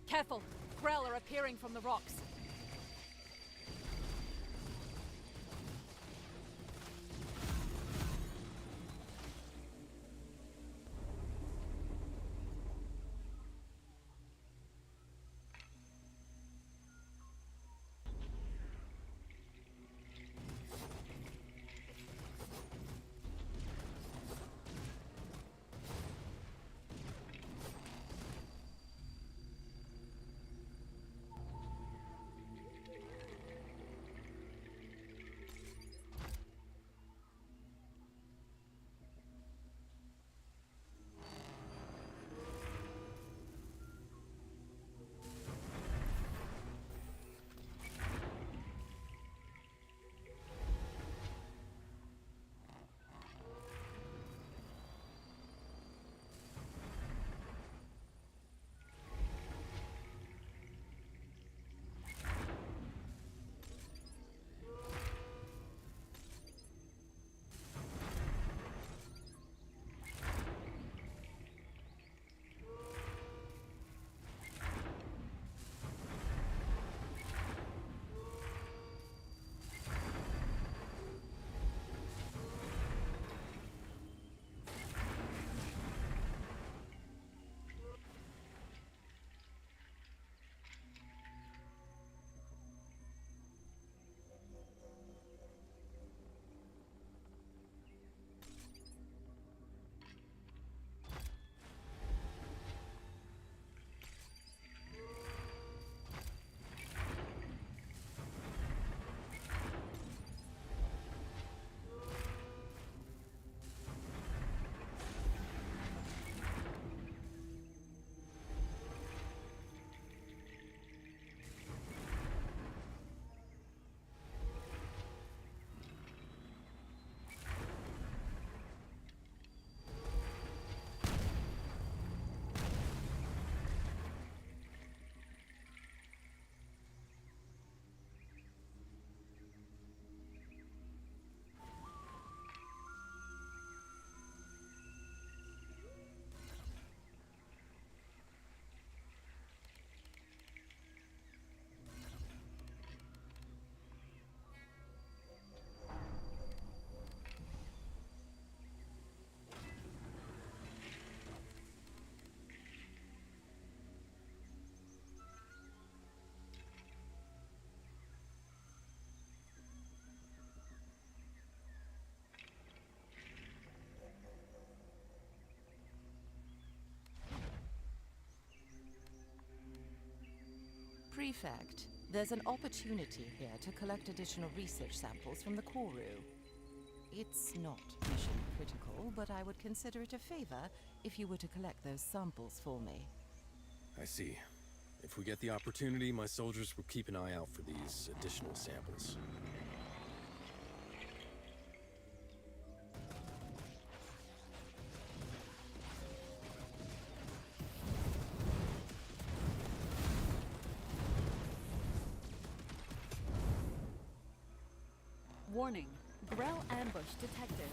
Careful! Grell are appearing from the rocks. Prefect, there's an opportunity here to collect additional research samples from the Koru. It's not mission critical, but I would consider it a favor if you were to collect those samples for me. I see. If we get the opportunity, my soldiers will keep an eye out for these additional samples. Warning, Grell ambush detected.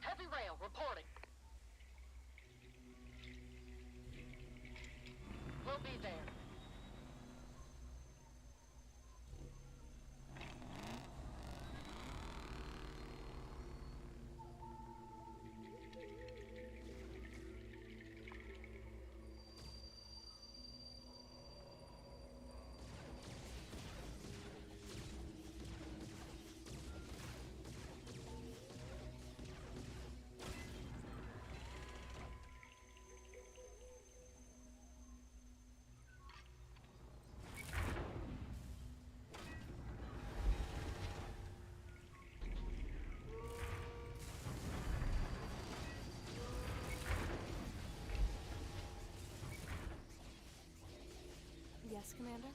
Heavy rail reporting. We'll be there. Yes, Commander?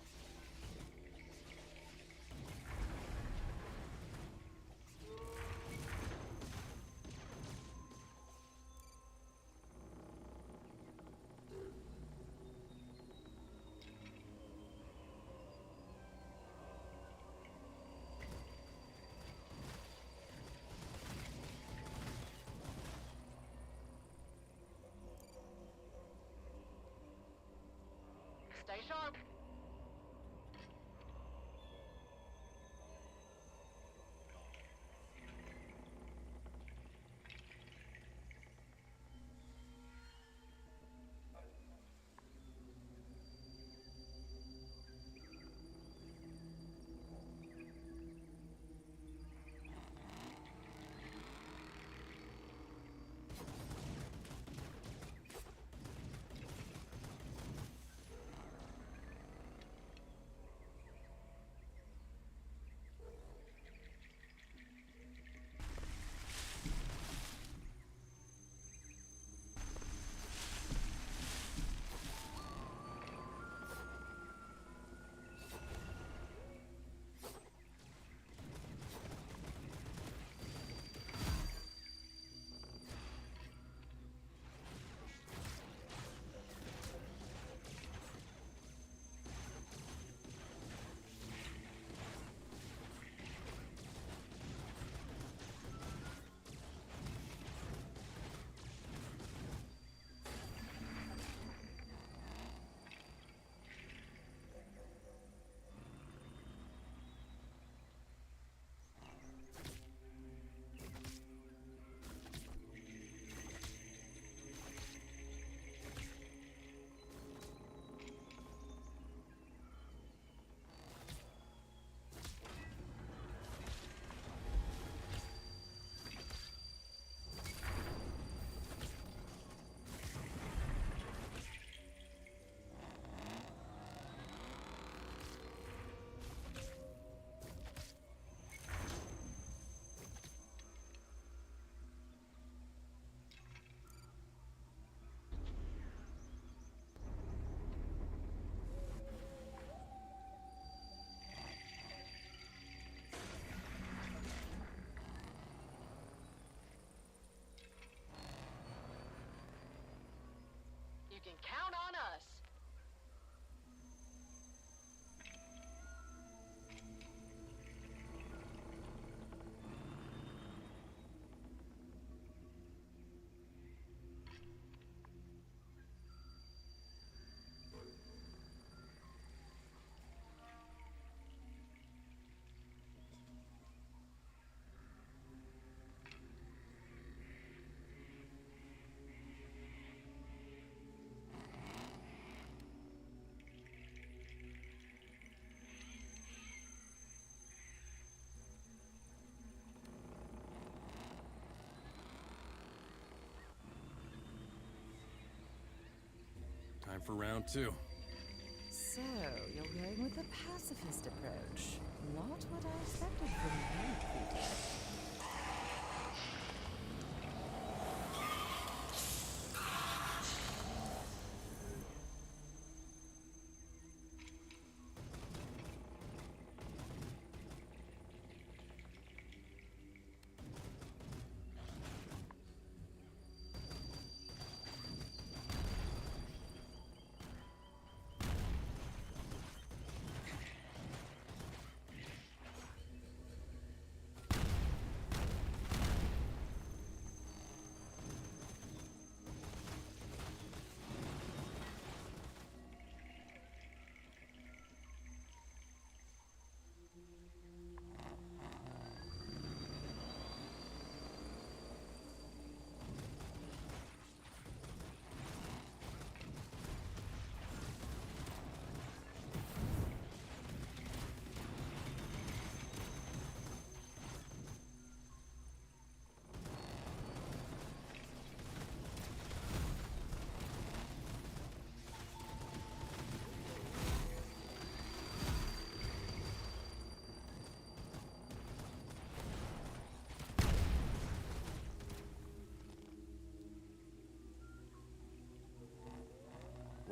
Stay sharp. can count on us. Time for round 2. So, you're going with the pacifist approach. Not what I expected from you, Peter.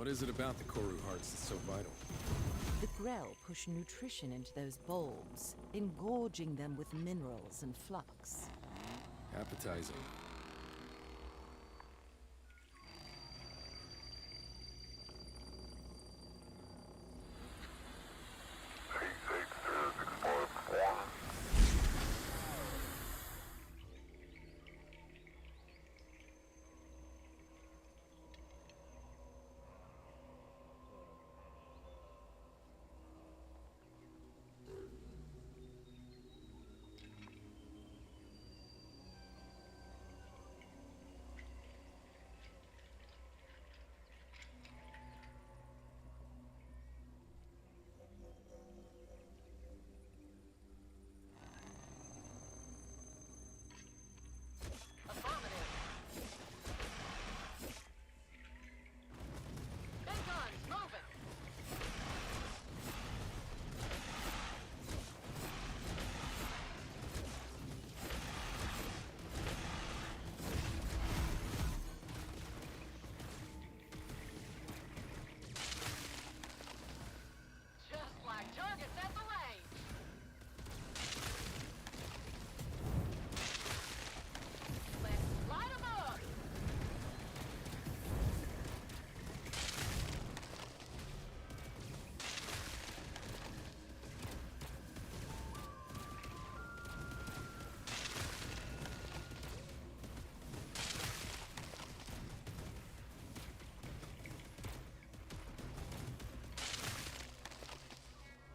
What is it about the Koru hearts that's so vital? The Grell push nutrition into those bulbs, engorging them with minerals and flux. Appetizing.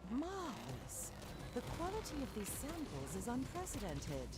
Marvelous. The quality of these samples is unprecedented.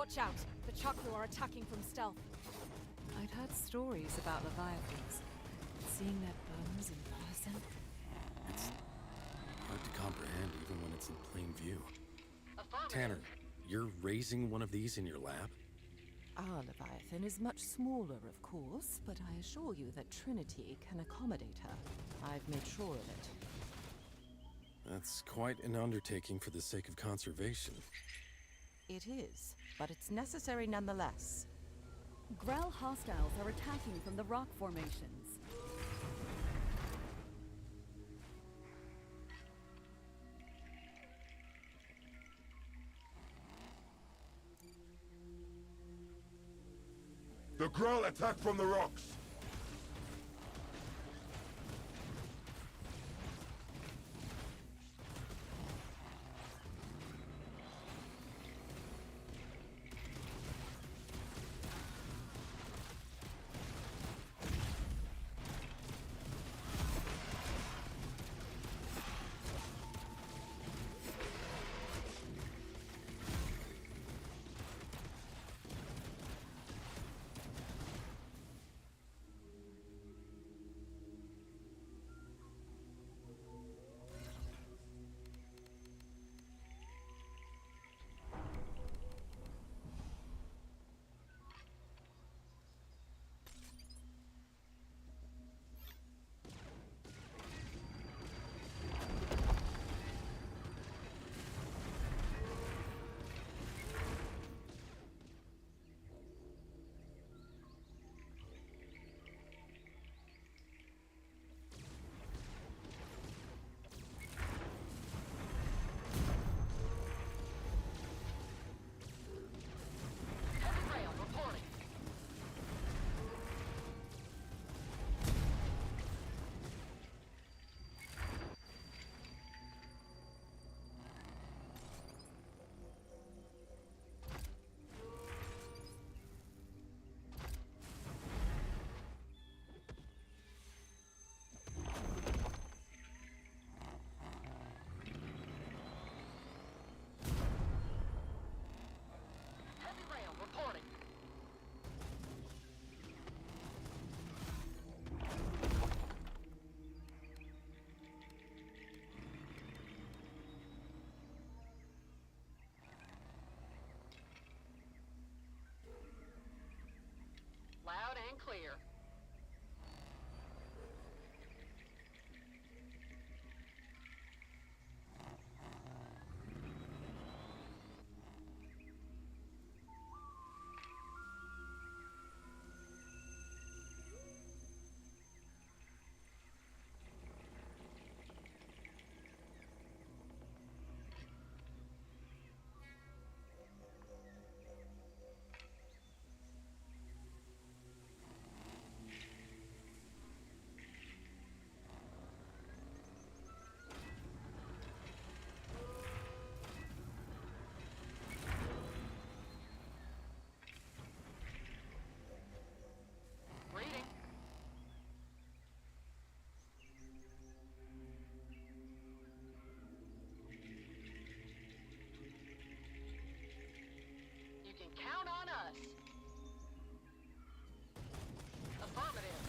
Watch out! The Chakra are attacking from stealth. I'd heard stories about Leviathans. Seeing their bones in person, It's hard to comprehend even when it's in plain view. Tanner, you're raising one of these in your lab? our Leviathan is much smaller, of course, but I assure you that Trinity can accommodate her. I've made sure of it. That's quite an undertaking for the sake of conservation. It is, but it's necessary nonetheless. Grell hostiles are attacking from the rock formations. The Grell attack from the rocks! Loud and clear. Reading. You can count on us. Affirmative.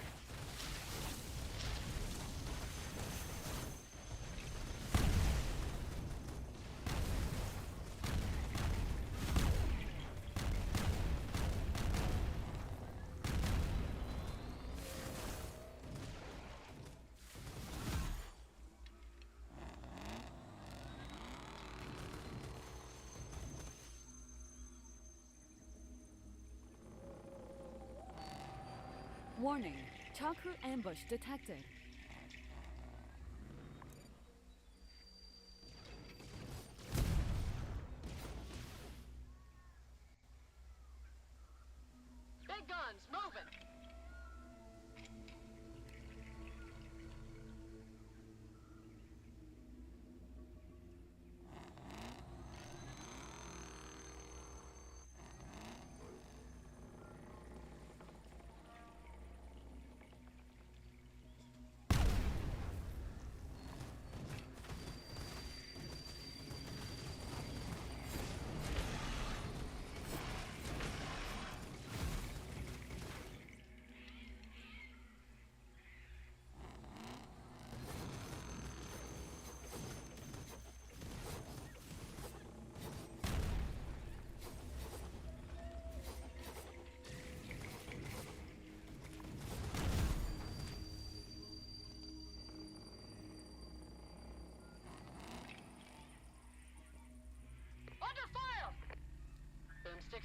Warning, Chakra ambush detected. Big guns moving.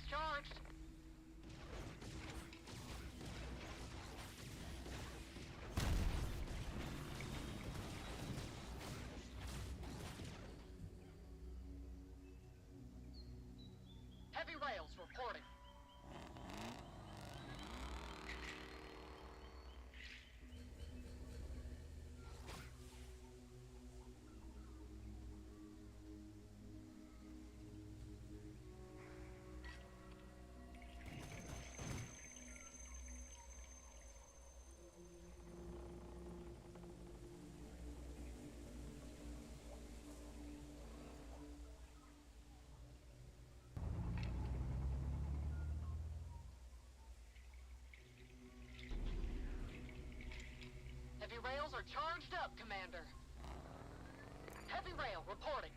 charged. Heavy rails reporting. Heavy rails are charged up, Commander. Heavy rail reporting.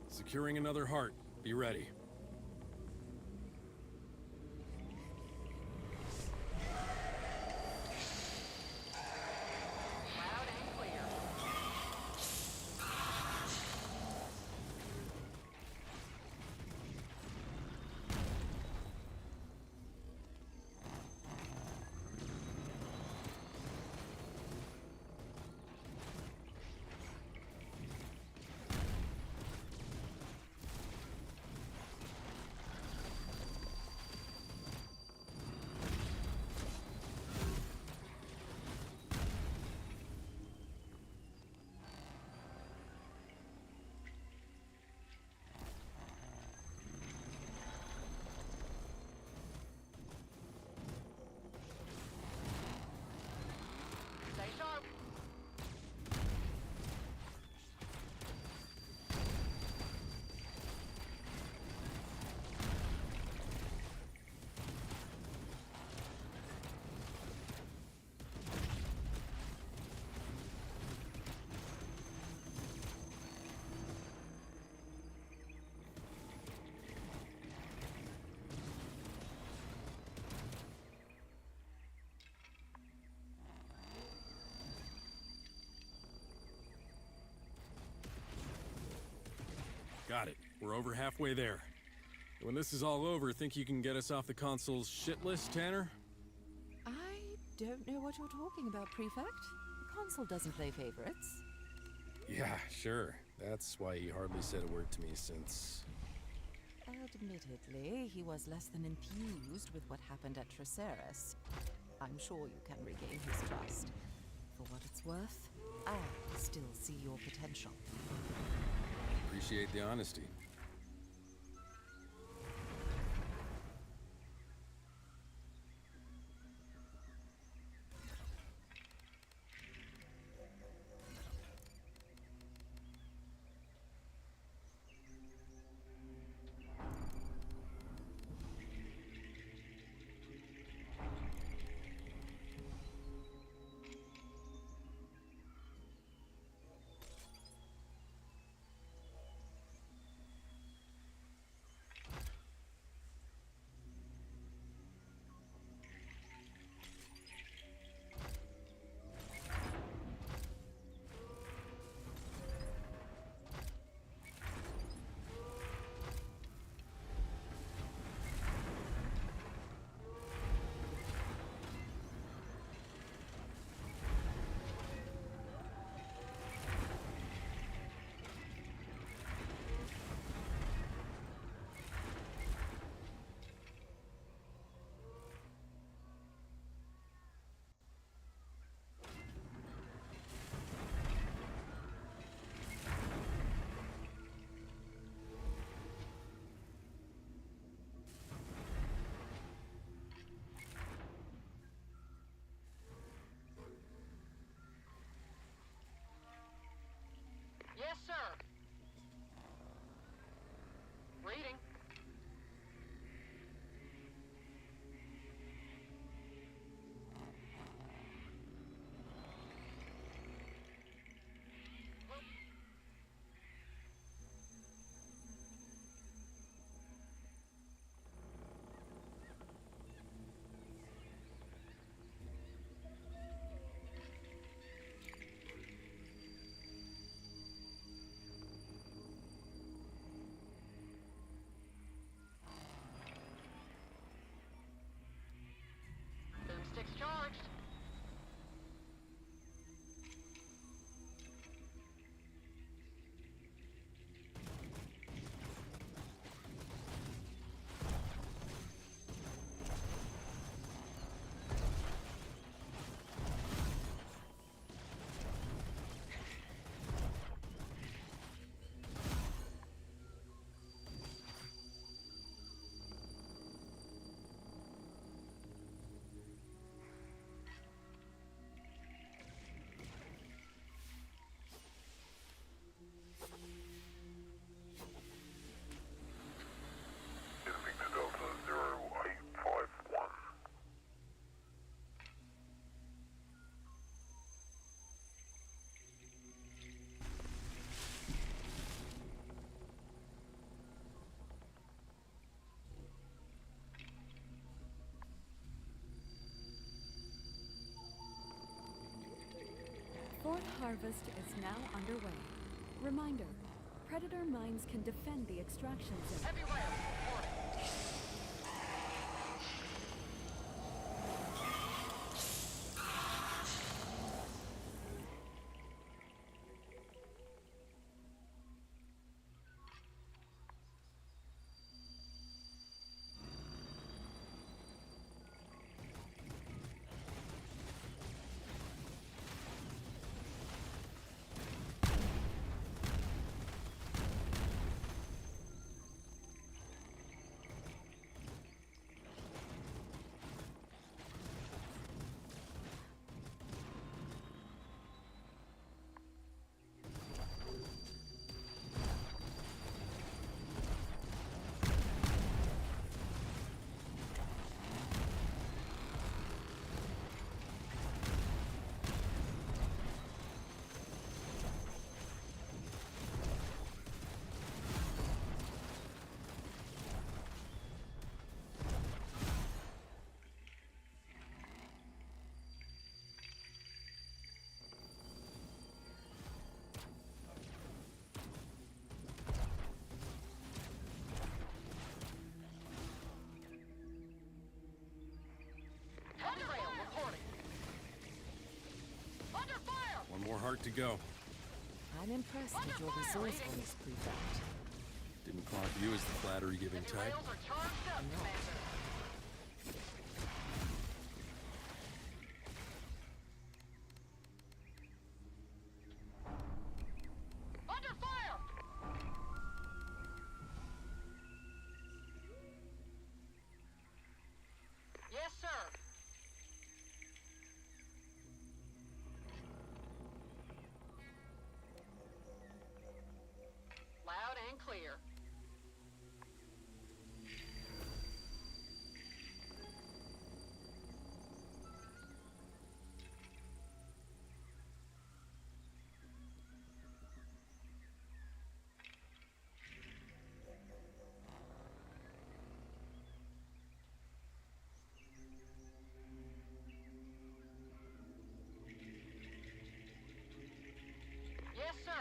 Securing another heart. Be ready. Loud and clear. Stay sharp. Got it. We're over halfway there. When this is all over, think you can get us off the console's shit list, Tanner? I don't know what you're talking about, Prefect. The console doesn't play favorites. Yeah, sure. That's why he hardly said a word to me since... Admittedly, he was less than enthused with what happened at Traceris. I'm sure you can regain his trust. For what it's worth, I still see your potential. Appreciate the honesty. Fourth harvest is now underway. Reminder, predator mines can defend the extraction zone. Heavy rail reporting. Heavy rail reporting. Under fire! One more heart to go. I'm impressed with your resourcefulness, Prefect. Didn't clock you as the flattery-giving Heavy type. rails are charged up, Commander. Under fire! Yes, sir. Loud and clear. Yes, sir.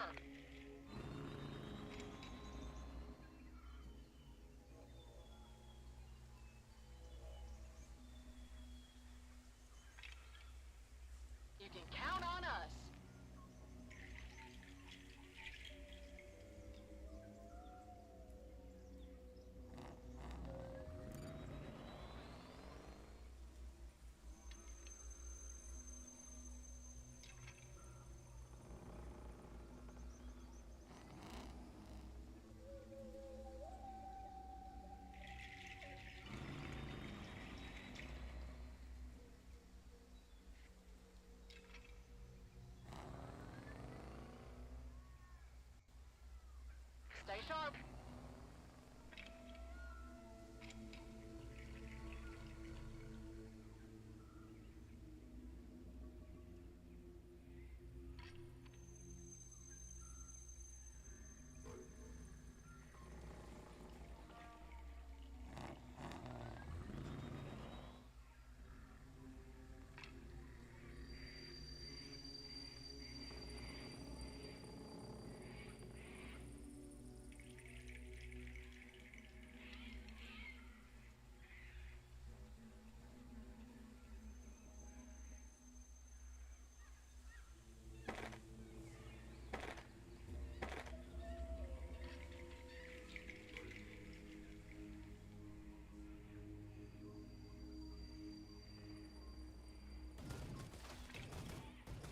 You can count on us. Stay sharp.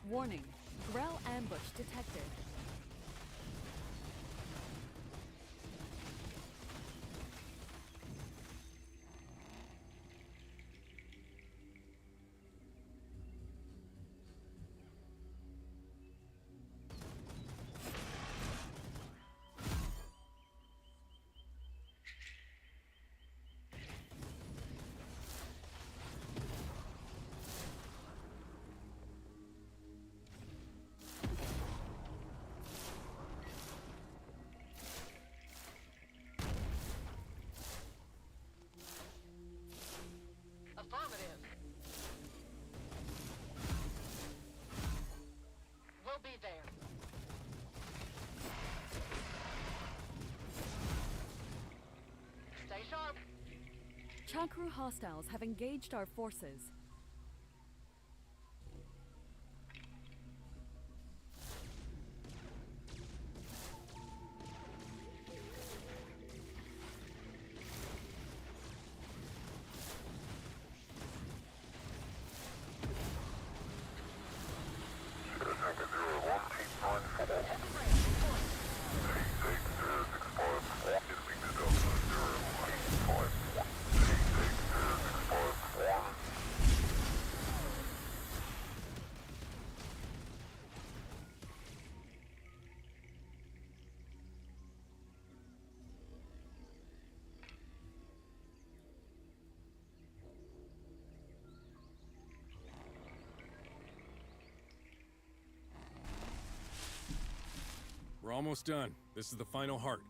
Warning, Grell ambush detected. Chakru hostiles have engaged our forces. We're almost done. This is the final heart.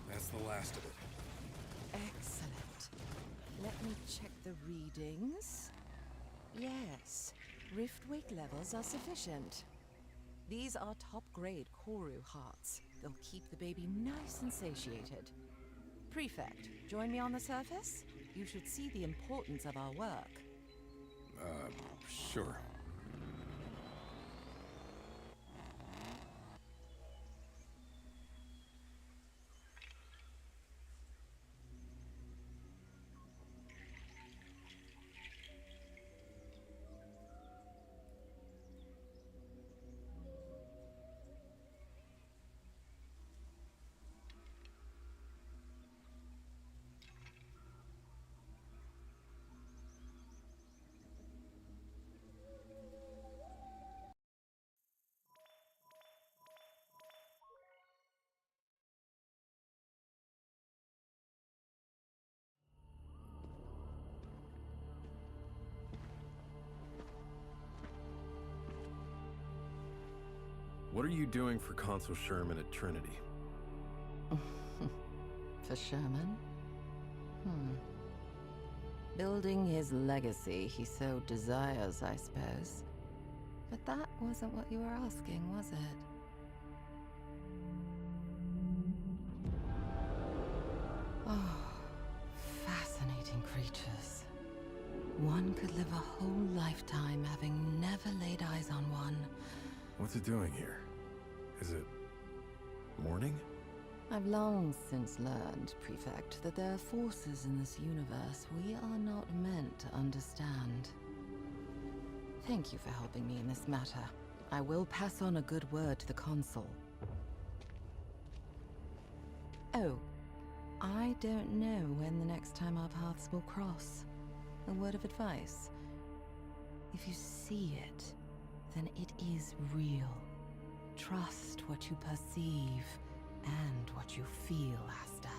That's the last of it. Excellent. Let me check the readings. Yes, Riftwake levels are sufficient. These are top-grade Koru hearts. They'll keep the baby nice and satiated. Prefect, join me on the surface? You should see the importance of our work. Sure. What are you doing for Consul Sherman at Trinity? For Sherman? Building his legacy he so desires, I suppose. But that wasn't what you were asking, was it? Oh, fascinating creatures. One could live a whole lifetime having never laid eyes on one. What's it doing here? Is it morning? I've long since learned, Prefect, that there are forces in this universe we are not meant to understand. Thank you for helping me in this matter. I will pass on a good word to the Consul. Oh, I don't know when the next time our paths will cross. A word of advice. If you see it, then it is real. Trust what you perceive and what you feel, Asta.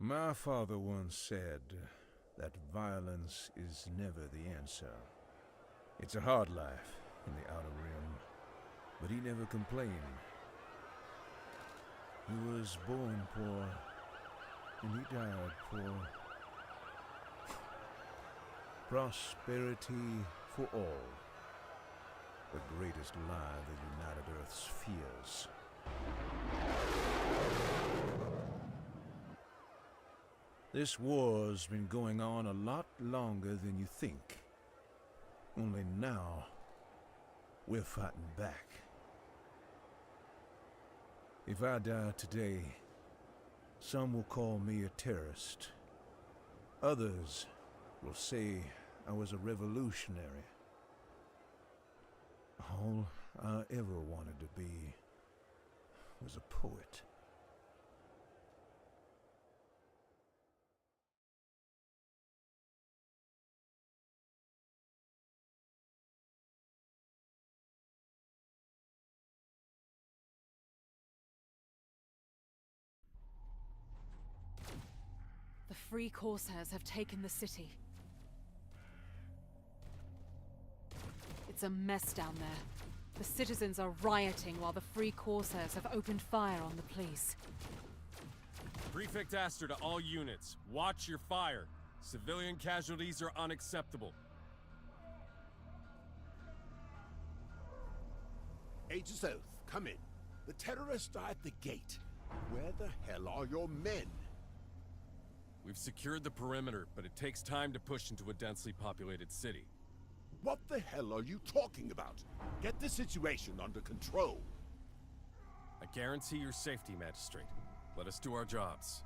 My father once said that violence is never the answer. It's a hard life in the Outer Rim, but he never complained. He was born poor, and he died poor. Prosperity for all. The greatest lie the United Earth's fears. This war's been going on a lot longer than you think. Only now, we're fighting back. If I die today, some will call me a terrorist. Others will say I was a revolutionary. All I ever wanted to be was a poet. The Free Corsairs have taken the city. It's a mess down there. The citizens are rioting while the Free Corsairs have opened fire on the police. Prefect Aster to all units. Watch your fire. Civilian casualties are unacceptable. Agents Oath, come in. The terrorists are at the gate. Where the hell are your men? We've secured the perimeter, but it takes time to push into a densely populated city. What the hell are you talking about? Get the situation under control. I guarantee your safety, Magistrate. Let us do our jobs.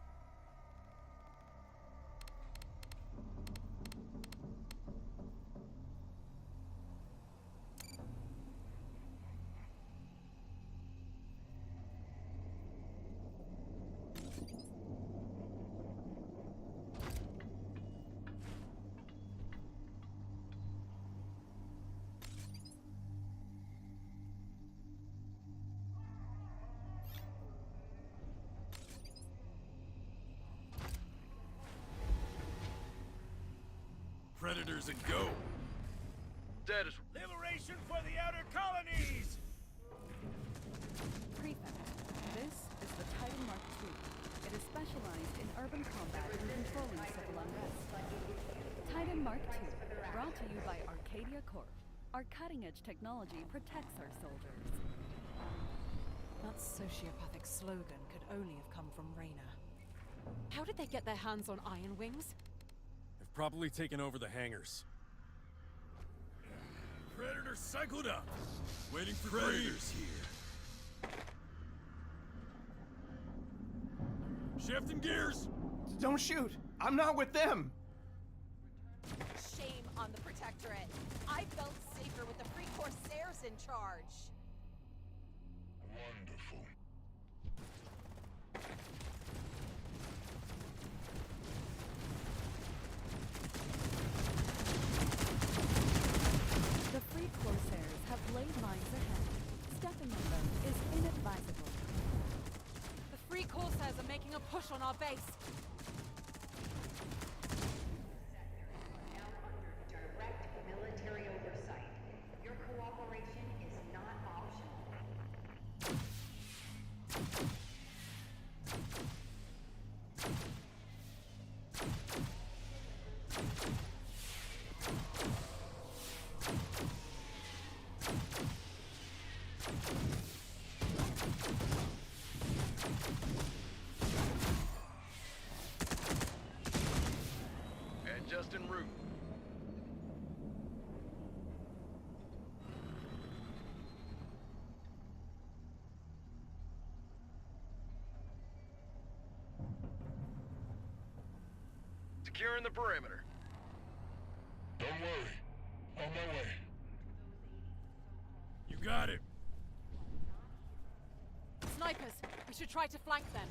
Predators and go! That is liberation for the outer colonies! Prefect, this is the Titan Mark II. It is specialized in urban combat and controlling civil unrest. Titan Mark II, brought to you by Arcadia Corp. Our cutting-edge technology protects our soldiers. That sociopathic slogan could only have come from Reyna. How did they get their hands on Iron Wings? They've probably taken over the hangars. Predators cycled up! Waiting for Predators here. Shifting gears! Don't shoot! I'm not with them! Shame on the Protectorate. I felt safer with the Free Corsairs in charge. Wonderful. The Free Corsairs have laid mines ahead. Stepping on them is inadvisable. The Free Corsairs are making a push on our base. Direct military oversight. Your cooperation is not optional. And just en route. Securing the perimeter. Don't worry. On my way. You got it. Snipers! We should try to flank them.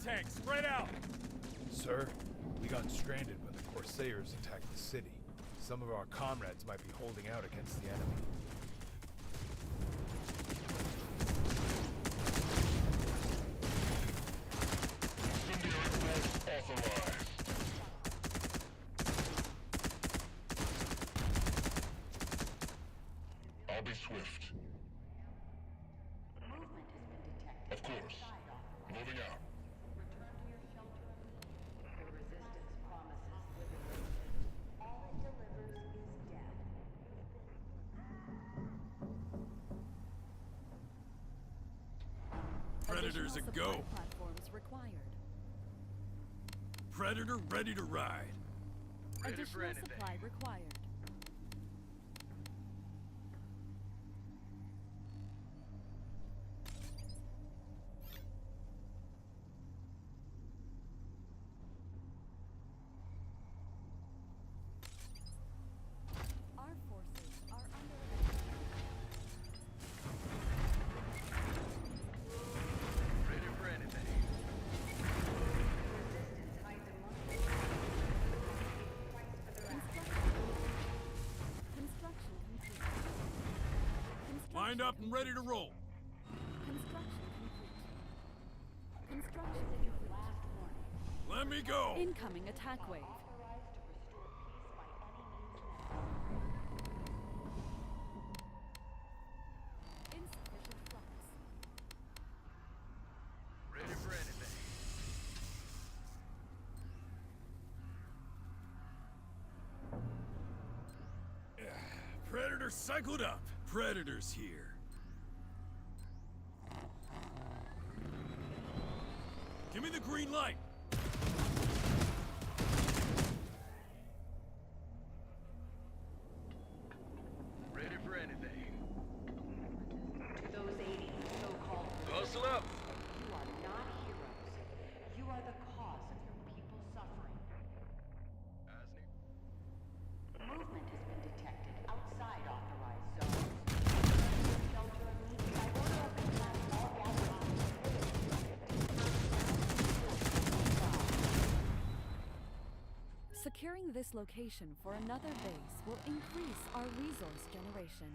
tanks, spread out! Sir, we got stranded when the Corsairs attacked the city. Some of our comrades might be holding out against the enemy. I'll be swift. Of course. Moving out. Predators a go. Platforms required. Predator ready to ride. Additional supply required. Our forces are under attack. Ready for anything. Construction complete. Lined up and ready to roll. Construction complete. Construction complete. Let me go. Incoming attack wave. Insufficient flux. Ready for anything. Predator cycled up. Predators here. Give me the green light. Ready for anything. To those aiding the so-called Hustle up. you are not heroes. You are the cause of your people's suffering. Movement has been detected outside authorized zones. Shelter immediately. By order of command, all gathering Securing this location for another base will increase our resource generation.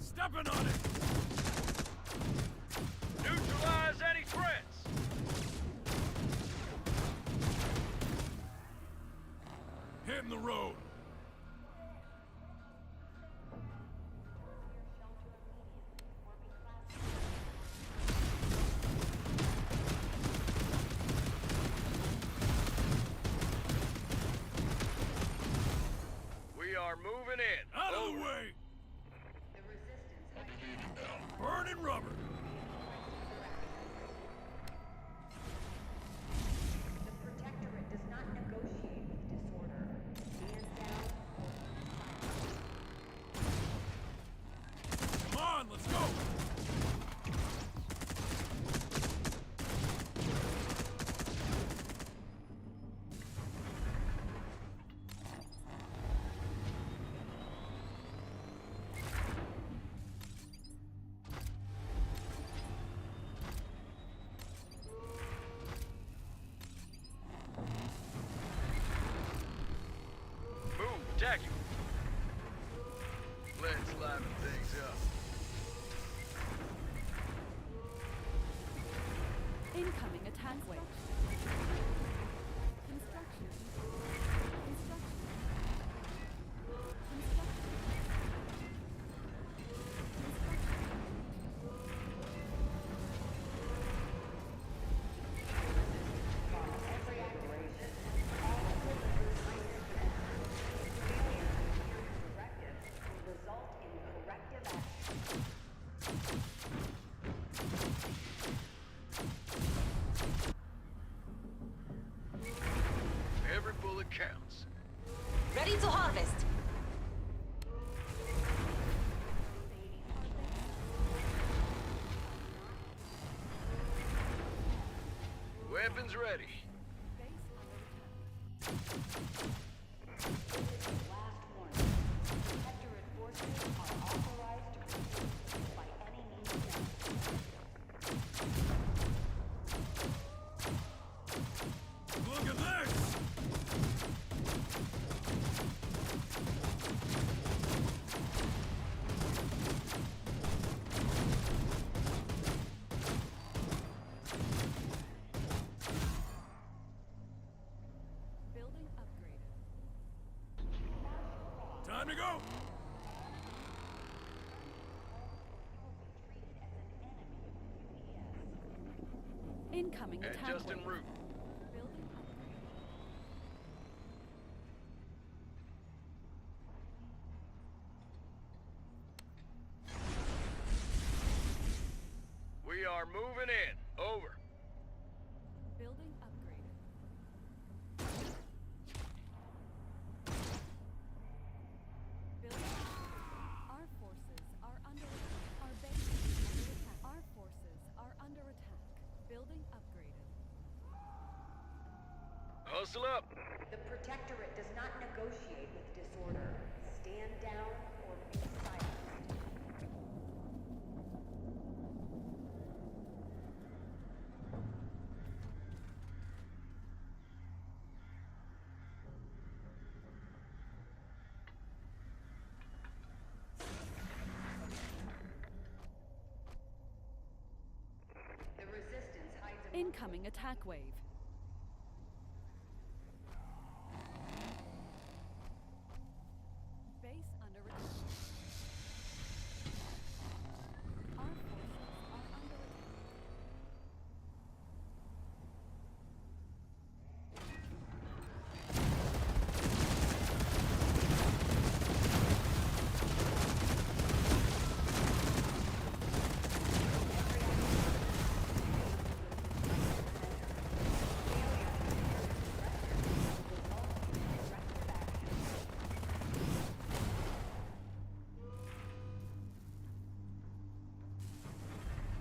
Stepping on it. Neutralize any threats. Hitting the road. We are moving in. Out of the way. Burning rubber. The Protectorate does not negotiate with disorder. Stand down. Come on, let's go. Move, Jackie. Let's liven things up. Incoming attack wave. Construction. Construction. Every bullet counts. Ready to harvest. Weapons ready. Last warning. Protectorate forces are authorized to resist by any means necessary. Look at this! Building upgraded. Time to go! Incoming And attack just en wave. route. Building upgraded. We are moving in. Over. Building upgraded. Building upgraded. Our forces are under attack. Our base is under attack. Our forces are under attack. Building upgraded. Hustle up. The Protectorate does not negotiate with disorder. Stand down or be silenced. The Resistance hides a Incoming attack wave. Base under attack. Our forces are under attack.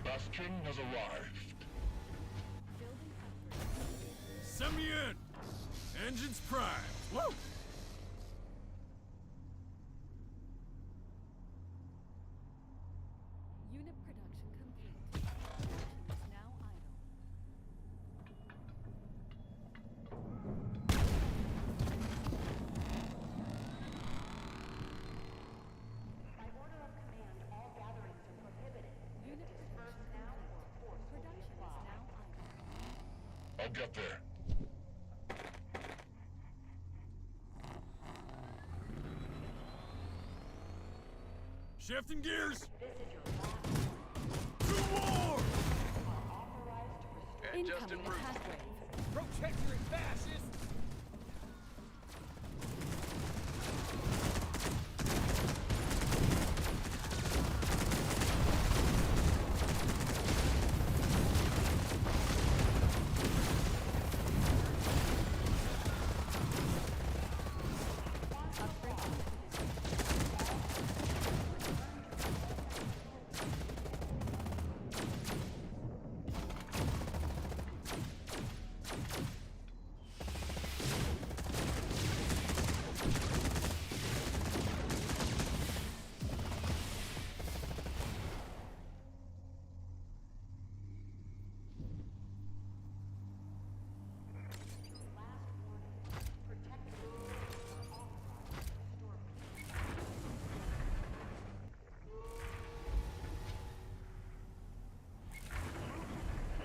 Bastion has arrived. Building upgrade. Send me in! Engines primed! Woo! Unit production complete. Production is now idle. By order of command, all gatherings are prohibited. Unit production Now or complete. force will Production is apply. now idle. I'll get there. Shifting gears! This is your last To war! authorized to restore. And just en Incoming route. attack wave. Protectorate fascists! Upgrade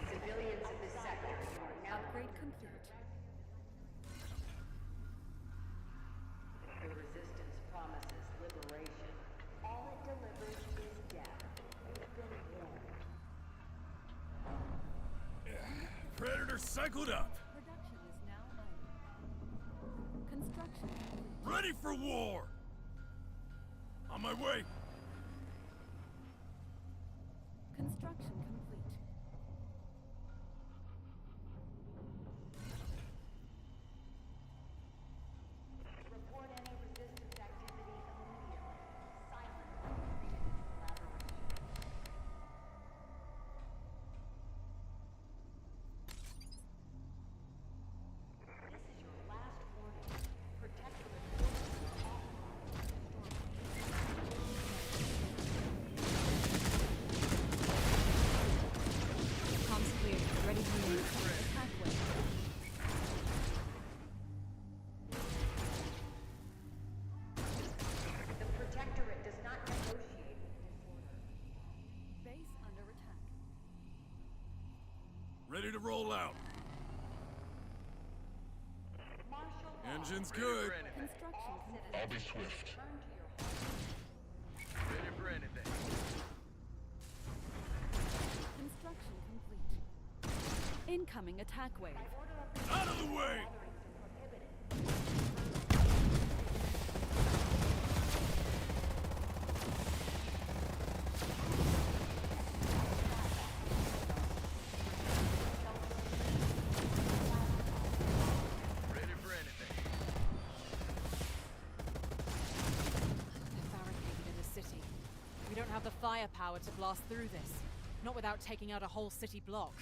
Civilians of this sector, you are now Upgrade complete. The Resistance promises liberation. All it delivers is death. You've been warned. Predator cycled up! Production is now idle. Construction complete. Ready for war! On my way! Construction complete. Report any resistance activity immediately. Silence community collaboration. This is your last warning. Protect the forces are authorized to restore peace. Ready to roll out. Engine's good. I'll be swift. Ready for anything. Construction complete. Incoming attack wave. Out of the way! Ready for anything. They're barricaded in the city. We don't have the firepower to blast through this. Not without taking out a whole city block.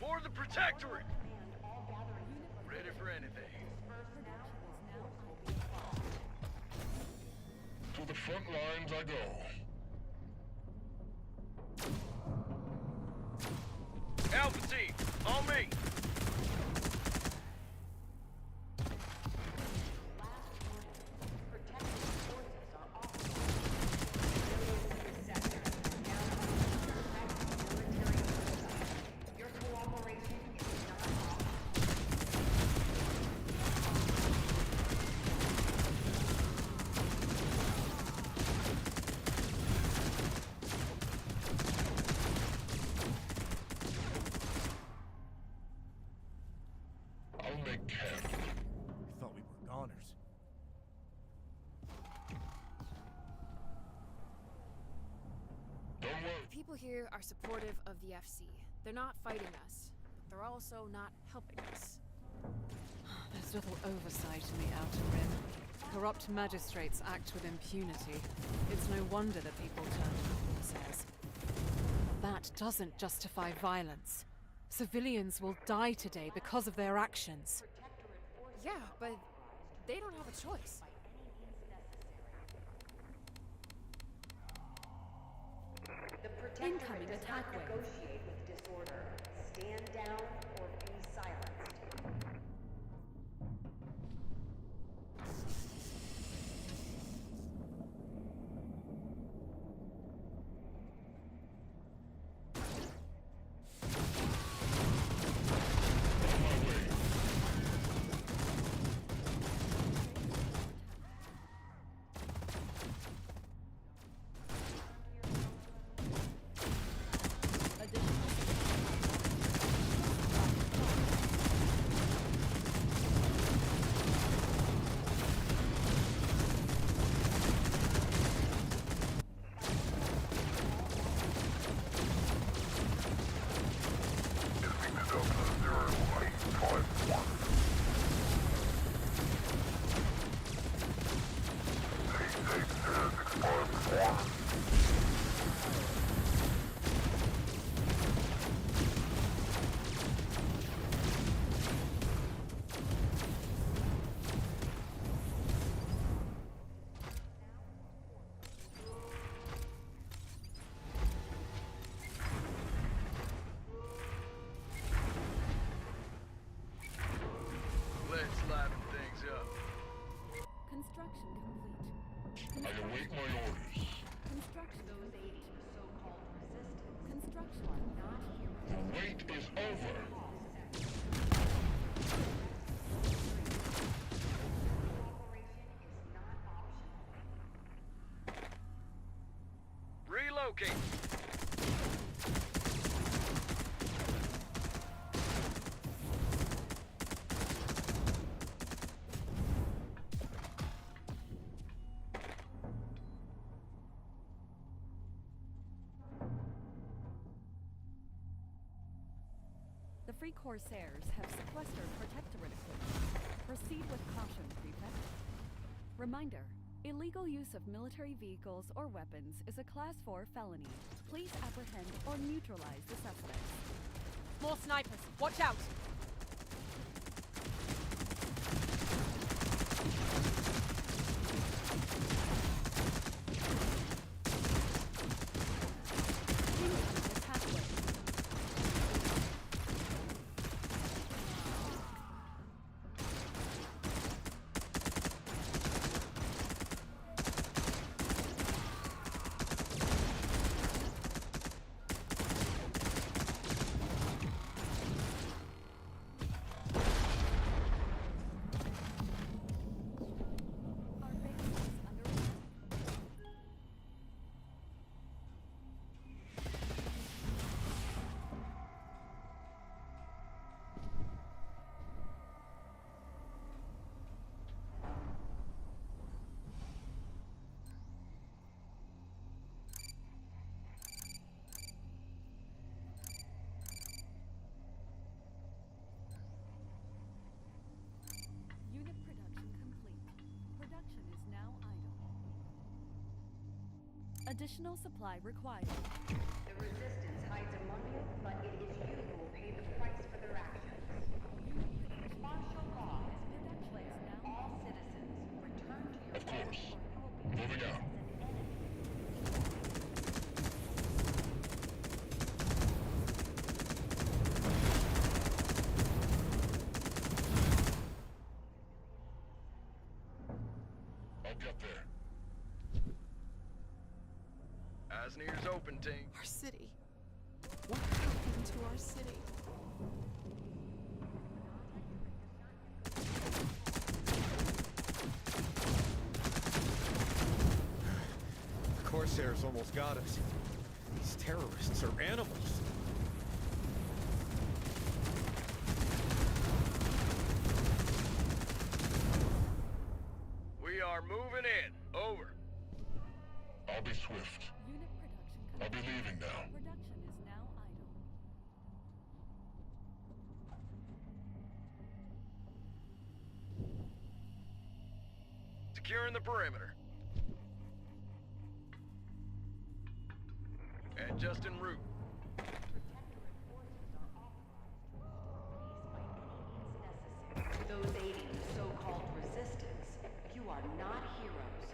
For the Protectorate! Ready for anything. To the front lines I go. Alpha team, on me! I'll make camp. I thought we were goners. Don't worry. The people here are supportive of the FC. They're not fighting us, but they're also not helping us. There's little oversight in the Outer Rim. Corrupt magistrates act with impunity. It's no wonder that people turn to the Corsairs. That doesn't justify violence. Civilians will die today because of their actions. Yeah, but they don't have a choice. The Incoming does attack not wave. negotiate with disorder. Stand down or be silenced. Let's liven things up. Construction complete. I await my orders. Construction complete. Construction complete. The wait is over. Relocate. The Free Corsairs have sequestered Protectorate equipment. Proceed with caution, Prefect. Reminder, Illegal use of military vehicles or weapons is a Class 4 felony. Please apprehend or neutralize the suspects. More snipers! Watch out! Unit production complete. Production is now idle. Additional supply required. The resistance hides among you, but it is you who will pay the price for their actions. Martial law has been declared. All citizens, return to your Of course. Moving out. I'll get there. Asnir's open, Tink. Our city. What happened to our city? The Corsairs almost got us. These terrorists are animals. We are moving in. Over. I'll be swift. Unit production I'll be complete. leaving now. Production is now idle. Securing the perimeter. And just en route. Those aiding the so-called resistance, you are not heroes.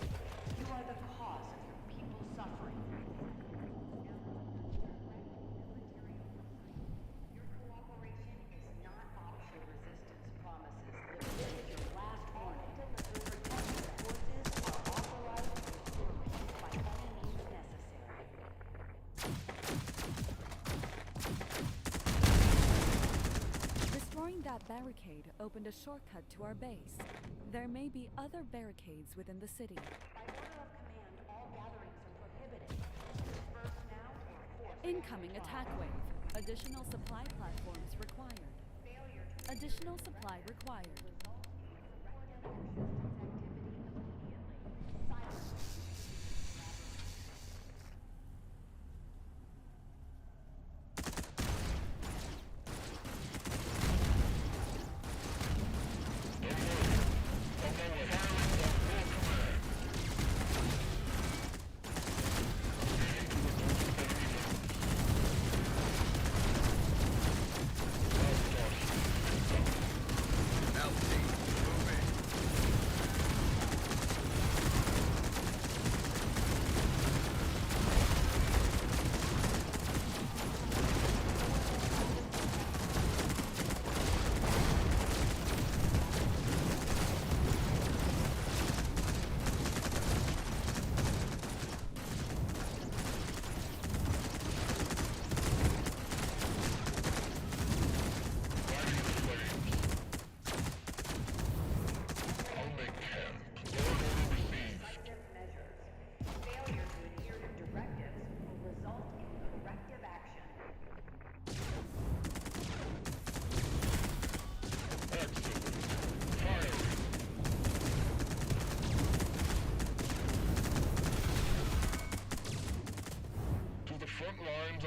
You are the cause of your people's suffering. Your cooperation is not optional resistance promises. This is your last warning. Protective forces are authorized to restore peace by any means necessary. Destroying that barricade opened a shortcut to our base. There may be other barricades within the city. By order of command, all gatherings are prohibited. Disperse now or force. Incoming attack wave. Additional supply platforms required. Additional supply required.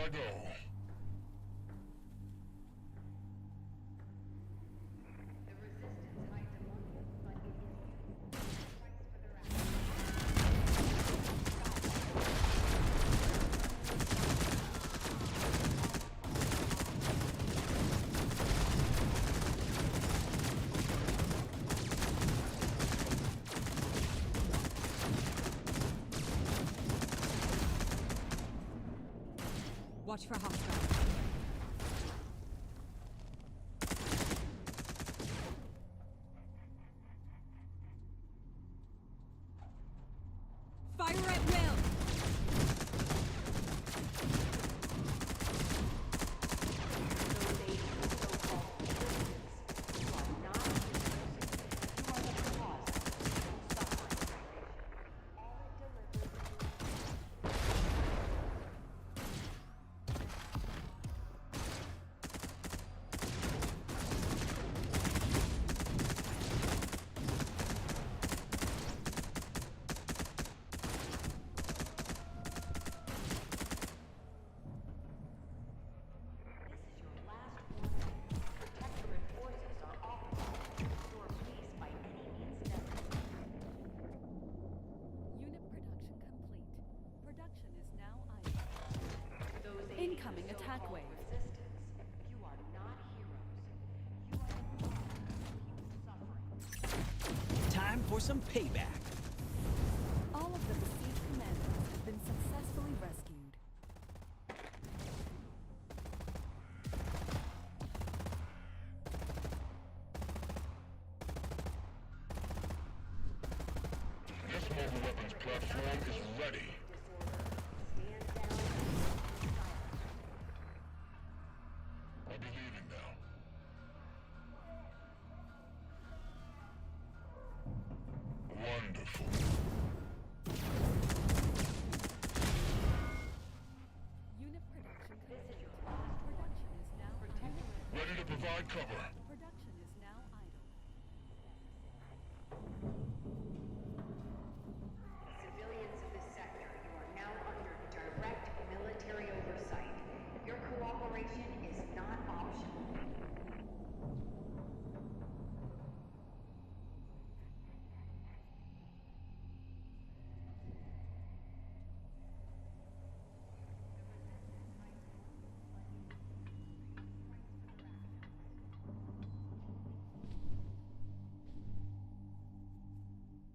I go. Watch for hostiles. Fire at will! Incoming attack wave. You are not heroes. Time for some payback. All of the besieged commanders have been successfully rescued. This mobile weapons platform is ready. I'll be leaving now. Wonderful. Unit production complete. Production is now Ready to provide cover. Production is now idle. Civilians of this sector, you are now under direct military oversight. Your cooperation is not optional.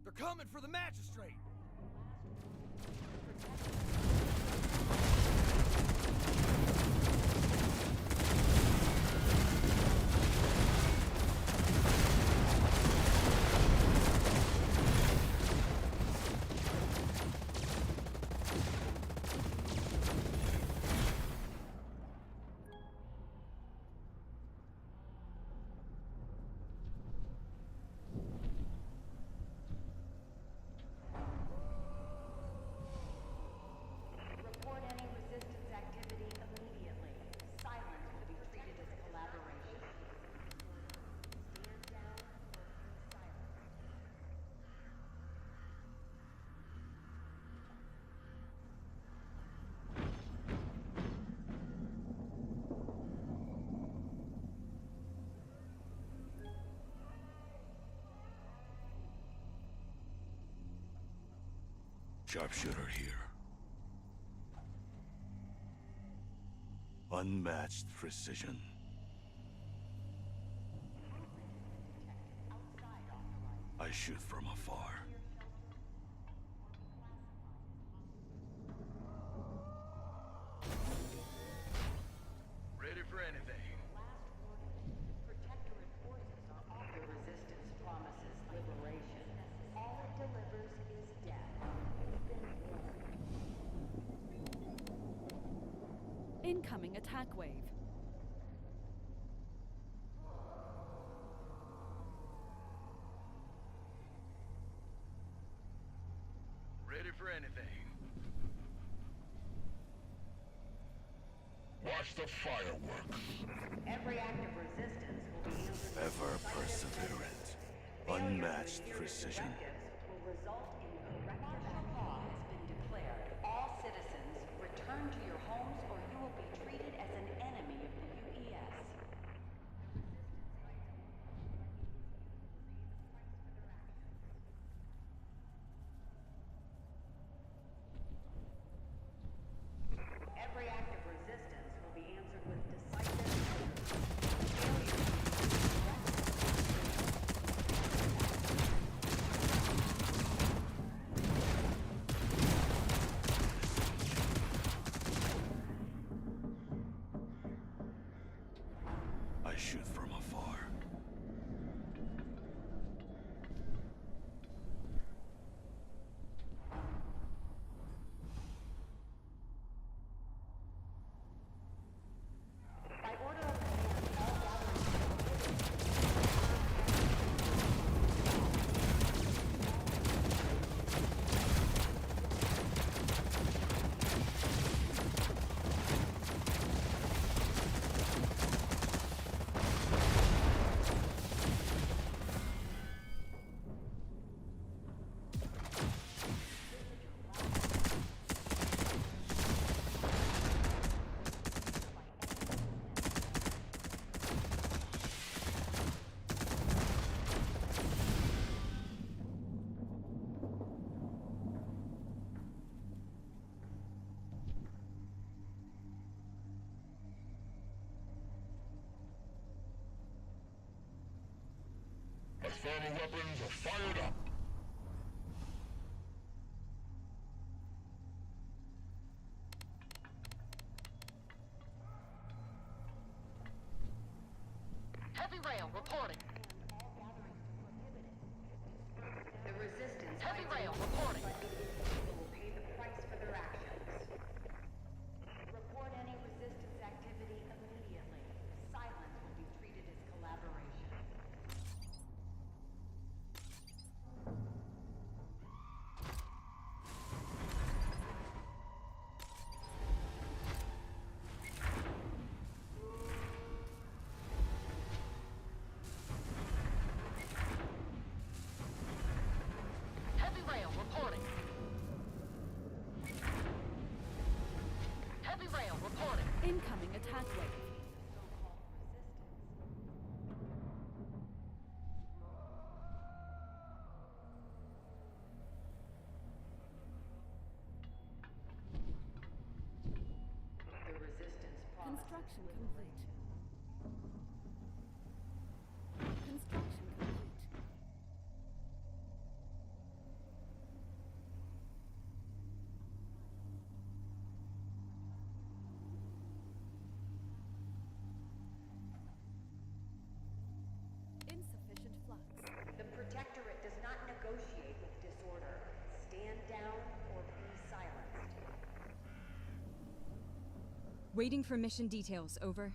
They're coming for the magistrate! Report any resistance activity immediately. Silence will be treated as collaboration. Stand down in silence. Sharpshooter here. Unmatched precision. I shoot from afar. Ready for anything. Protectorate forces are off. The resistance promises liberation. All it delivers is death. You've been warned. Incoming attack wave. Ready for anything. Watch the fireworks. Every act of resistance will be answered. Ever perseverant. Unmatched precision. Will result in correct martial law has been declared. All citizens return to your homes or you will be treated as an enemy of the UES. Every act of resistance will be answered with decisive failure. I shoot from afar. Thermal weapons are fired up. Heavy rail reporting. The resistance. Heavy rail reporting. Will pay the price for their actions. Report any resistance activity immediately. Silence will be treated as collaboration. Heavy rail reporting. Heavy rail reporting. Incoming attack wave. The resistance Construction complete. Construction complete. Insufficient flux. The Protectorate does not negotiate with disorder. Stand down or be silenced. Waiting for mission details, over.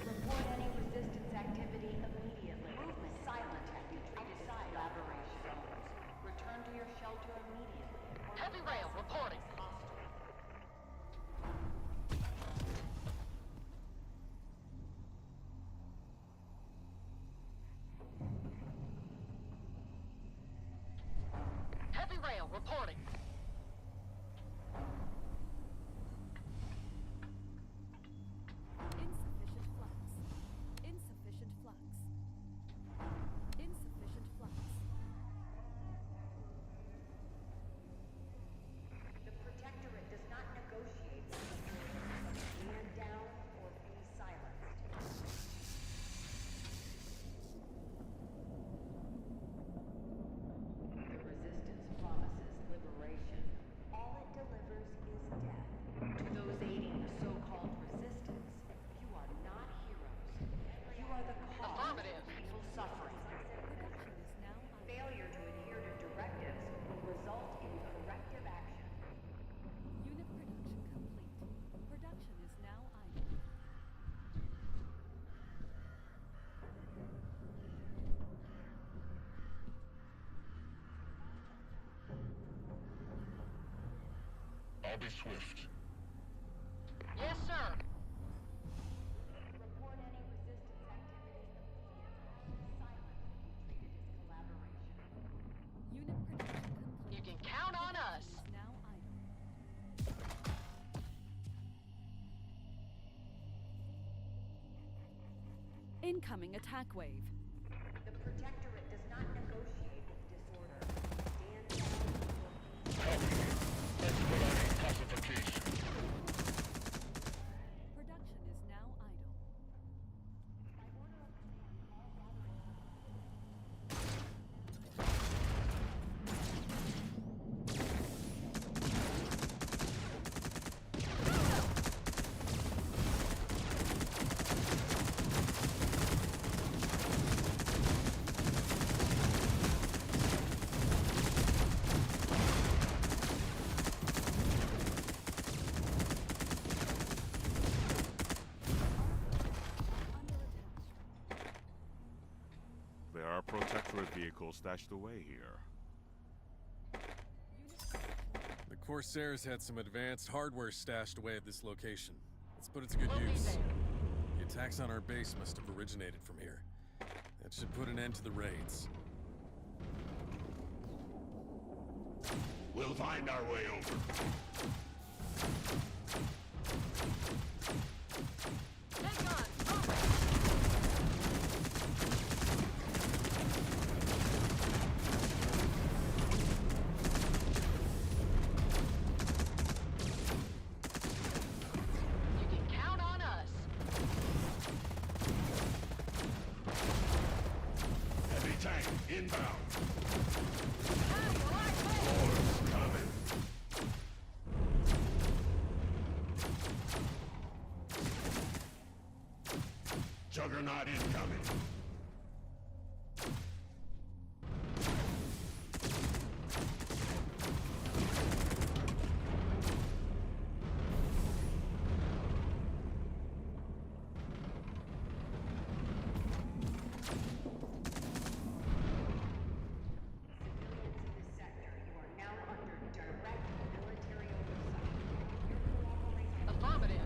Report any resistance activity immediately. Movement silent have you treated as collaboration. Return to your shelter immediately. Heavy rail reporting. Heavy rail reporting. Insufficient flux. Insufficient flux. Insufficient flux. The Protectorate does not negotiate with disorder. Stand down or be silenced. The resistance promises liberation. All it delivers is death. To those aiding the so-called resistance, you are not heroes. You are the cause of people's suffering. Failure to adhere to directives will result in corrective action. Unit production complete. Production is now idle. I'll be swift. Yes, sir. Report any resistance activity immediately. Silence will be treated as collaboration. Unit production complete. You can count on us. Is now idle. Incoming attack wave. The Protectorate does Protectorate vehicle stashed away here? The Corsairs had some advanced hardware stashed away at this location. Let's put it to good use. The attacks on our base must have originated from here. That should put an end to the raids. We'll find our way over. Hang on! You can count on us. Heavy tank inbound. Force coming. Juggernaut incoming. Affirmative.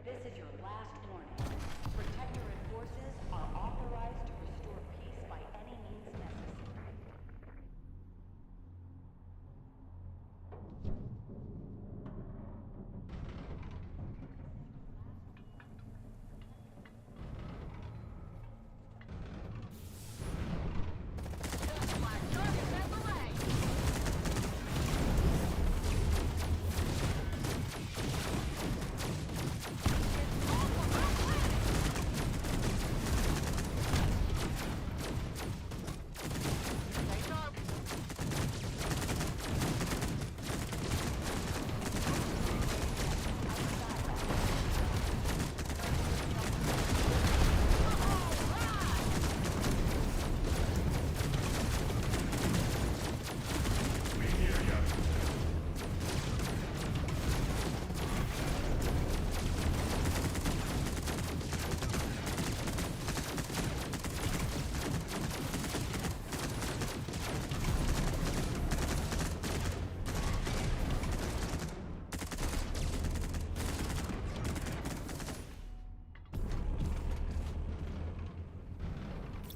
This is your last warning. Protectorate forces are authorized to restore peace by any means necessary.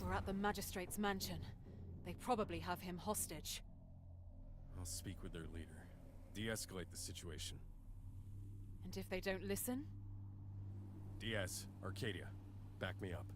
We're at the Magistrate's mansion. They probably have him hostage. I'll speak with their leader. De-escalate the situation. And if they don't listen? Diaz, Arcadia, back me up.